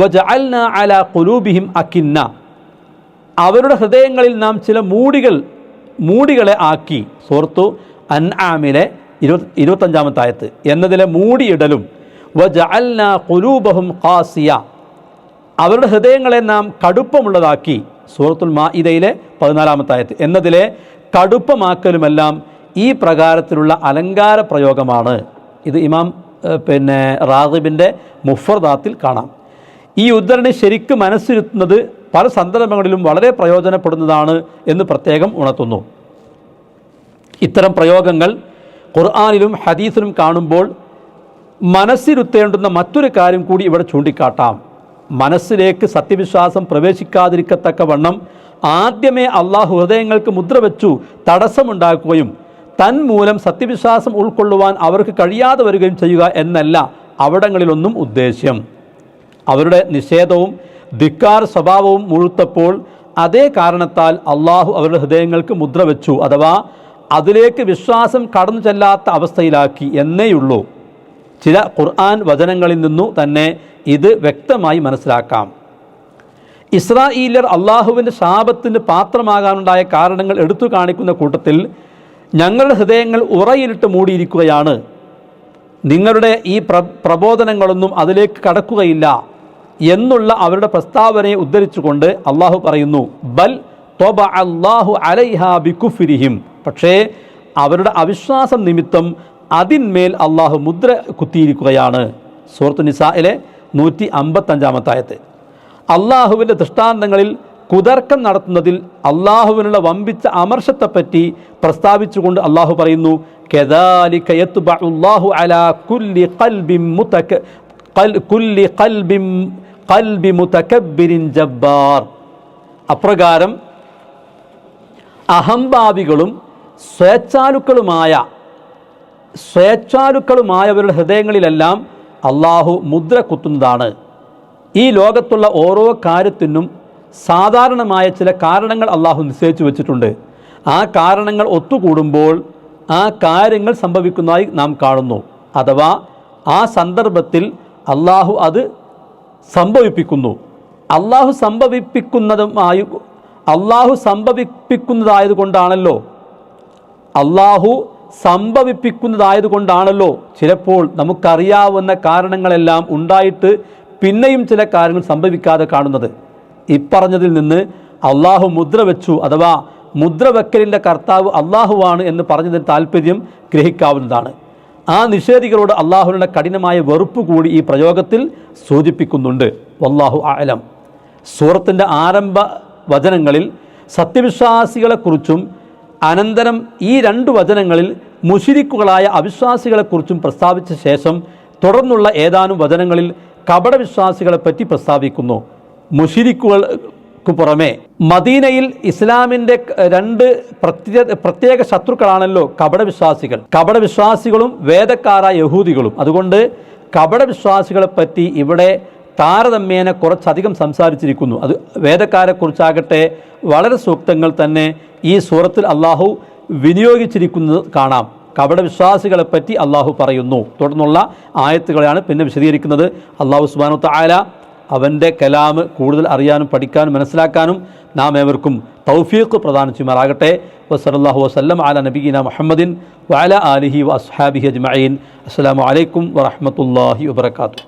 വജഅൽനാ അലാ ഖുലൂബിഹിം അകിന്ന, അവരുടെ ഹൃദയങ്ങളിൽ നാം ചില മൂടികളെ ആക്കി. സൂറത്തു അൻആമിലെ 25-ാമത്തെ ആയത്ത് എന്നതിലെ മൂടിയിടലും വജഅൽനാ ഖുലൂബഹും ഖാസിയ, അവരുടെ ഹൃദയങ്ങളെ നാം കടുപ്പമുള്ളതാക്കി. സൂറത്തുൽ മാഇദയിലെ 14-ാമത്തെ ആയത്ത് എന്നതിലെ കടുപ്പമാക്കലുമെല്ലാം ഈ പ്രകാരത്തിലുള്ള അലങ്കാര പ്രയോഗമാണ്. ഇത് ഇമാം റാഗിബിൻ്റെ മുഫ്രദാത്തിൽ കാണാം. ഈ ഉദ്ധരണി ശരിക്കും മനസ്സിരുത്തുന്നത് പല സന്ദർഭങ്ങളിലും വളരെ പ്രയോജനപ്പെടുന്നതാണ് എന്ന് പ്രത്യേകം ഉണർത്തുന്നു. ഇത്തരം പ്രയോഗങ്ങൾ ഖുർആനിലും ഹദീസിലും കാണുമ്പോൾ മനസ്സിരുത്തേണ്ടുന്ന മറ്റൊരു കാര്യം കൂടി ഇവിടെ ചൂണ്ടിക്കാട്ടാം. മനസ്സിലേക്ക് സത്യവിശ്വാസം പ്രവേശിക്കാതിരിക്കത്തക്കവണ്ണം ആദ്യമേ അള്ളാഹു ഹൃദയങ്ങൾക്ക് മുദ്ര വെച്ചു തടസ്സമുണ്ടാക്കുകയും തന്മൂലം സത്യവിശ്വാസം ഉൾക്കൊള്ളുവാൻ അവർക്ക് കഴിയാതെ വരികയും ചെയ്യുക എന്നല്ല അവിടങ്ങളിലൊന്നും ഉദ്ദേശ്യം. അവരുടെ നിഷേധവും ധിക്കാർ സ്വഭാവവും മുഴുത്തപ്പോൾ അതേ കാരണത്താൽ അള്ളാഹു അവരുടെ ഹൃദയങ്ങൾക്ക് മുദ്ര വെച്ചു, അഥവാ അതിലേക്ക് വിശ്വാസം കടന്നു ചെല്ലാത്ത അവസ്ഥയിലാക്കി എന്നേയുള്ളൂ. ചില ഖുർആൻ വചനങ്ങളിൽ നിന്നു തന്നെ ഇത് വ്യക്തമായി മനസ്സിലാക്കാം. ഇസ്രായേല്യർ അള്ളാഹുവിൻ്റെ ശാപത്തിന് പാത്രമാകാനുണ്ടായ കാരണങ്ങൾ എടുത്തു കാണിക്കുന്ന കൂട്ടത്തിൽ ഞങ്ങളുടെ ഹൃദയങ്ങൾ ഉറയിലിട്ട് മൂടിയിരിക്കുകയാണ്, നിങ്ങളുടെ ഈ പ്രബോധനങ്ങളൊന്നും അതിലേക്ക് കടക്കുകയില്ല എന്നുള്ള അവരുടെ പ്രസ്താവനയെ ഉദ്ധരിച്ചുകൊണ്ട് അള്ളാഹു പറയുന്നു, ബൽ ത്വബ അല്ലാഹു അലൈഹാ ബികുഫ്രിഹിം, പക്ഷേ അവരുടെ അവിശ്വാസം നിമിത്തം അതിന്മേൽ അള്ളാഹു മുദ്ര കുത്തിയിരിക്കുകയാണ്. സൂറത്ത് നിസായിലെ 155-ാമത്തെ ആയത്ത്. അള്ളാഹുവിൻ്റെ ദൃഷ്ടാന്തങ്ങളിൽ കുതർക്കം നടത്തുന്നതിൽ അള്ളാഹുവിനുള്ള വമ്പിച്ച അമർഷത്തെപ്പറ്റി പ്രസ്താവിച്ചുകൊണ്ട് അള്ളാഹു പറയുന്നു, കദാലിക യത്ബഉല്ലാഹു അലാ കുല്ലി ഖൽബി മുതകബ്ബിരിൻ ജബ്ബാർ. അപ്രകാരം അഹംഭാവികളും സ്വേച്ഛാലുക്കളുമായവരുടെ ഹൃദയങ്ങളിലെല്ലാം അള്ളാഹു മുദ്ര കുത്തുന്നതാണ്. ഈ ലോകത്തുള്ള ഓരോ കാര്യത്തിനും സാധാരണമായ ചില കാരണങ്ങൾ അള്ളാഹു നിശ്ചയിച്ചു വച്ചിട്ടുണ്ട്. ആ കാരണങ്ങൾ ഒത്തുകൂടുമ്പോൾ ആ കാര്യങ്ങൾ സംഭവിക്കുന്നതായി നാം കാണുന്നു. അഥവാ ആ സന്ദർഭത്തിൽ അള്ളാഹു അത് സംഭവിപ്പിക്കുന്നു. അള്ളാഹു സംഭവിപ്പിക്കുന്നതായതുകൊണ്ടാണല്ലോ ചിലപ്പോൾ നമുക്കറിയാവുന്ന കാരണങ്ങളെല്ലാം ഉണ്ടായിട്ട് പിന്നെയും ചില കാര്യങ്ങൾ സംഭവിക്കാതെ കാണുന്നത്. ഇപ്പറഞ്ഞതിൽ നിന്ന് അള്ളാഹു മുദ്ര വെച്ചു, അഥവാ മുദ്ര വെക്കലിൻ്റെ കർത്താവ് അള്ളാഹുവാണ് എന്ന് പറഞ്ഞതിന് താല്പര്യം ഗ്രഹിക്കാവുന്നതാണ്. ആ നിഷേധികളോട് അള്ളാഹുവിൻ്റെ കഠിനമായ വെറുപ്പ് കൂടി ഈ പ്രയോഗത്തിൽ സൂചിപ്പിക്കുന്നുണ്ട്. വല്ലാഹു അഅലം. സൂറത്തിൻ്റെ ആരംഭ വചനങ്ങളിൽ സത്യവിശ്വാസികളെക്കുറിച്ചും അനന്തരം ഈ 2 വചനങ്ങളിൽ മുശ്രിക്കുകളായ അവിശ്വാസികളെക്കുറിച്ചും പ്രസ്താവിച്ച ശേഷം തുടർന്നുള്ള ഏതാനും വചനങ്ങളിൽ കപടവിശ്വാസികളെപ്പറ്റി പ്രസ്താവിക്കുന്നു. മുശ്രിക്കുകൾക്ക് പുറമെ മദീനയിൽ ഇസ്ലാമിൻ്റെ 2 പ്രത്യേക ശത്രുക്കളാണല്ലോ കപടവിശ്വാസികളും വേദക്കാരായ യഹൂദികളും. അതുകൊണ്ട് കപടവിശ്വാസികളെപ്പറ്റി ഇവിടെ താരതമ്യേന കുറച്ചധികം സംസാരിച്ചിരിക്കുന്നു. അത് വേദക്കാരെക്കുറിച്ചാകട്ടെ വളരെ സൂക്തങ്ങൾ തന്നെ ഈ സൂറത്തിൽ അള്ളാഹു വിനിയോഗിച്ചിരിക്കുന്നത് കാണാം. കപടവിശ്വാസികളെപ്പറ്റി അള്ളാഹു പറയുന്നു. തുടർന്നുള്ള ആയത്തുകളെയാണ് പിന്നെ വിശദീകരിക്കുന്നത്. അള്ളാഹു സുബ്ഹാനഹു തആല അവൻ്റെ കലാം കൂടുതൽ അറിയാനും പഠിക്കാനും മനസ്സിലാക്കാനും നാം ഏവർക്കും തൗഫീഖ് പ്രദാനം ചെയ്യുമാറാകട്ടെ. വസല്ലല്ലാഹു വസല്ലം അലാ നബിയിന മുഹമ്മദിൻ വഅലാ ആലിഹി വഅസ്ഹാബിഹി അജ്മഈൻ. അസ്സലാമു അലൈക്കും വറഹ്മത്തുള്ളാഹി വബറകാതുഹു.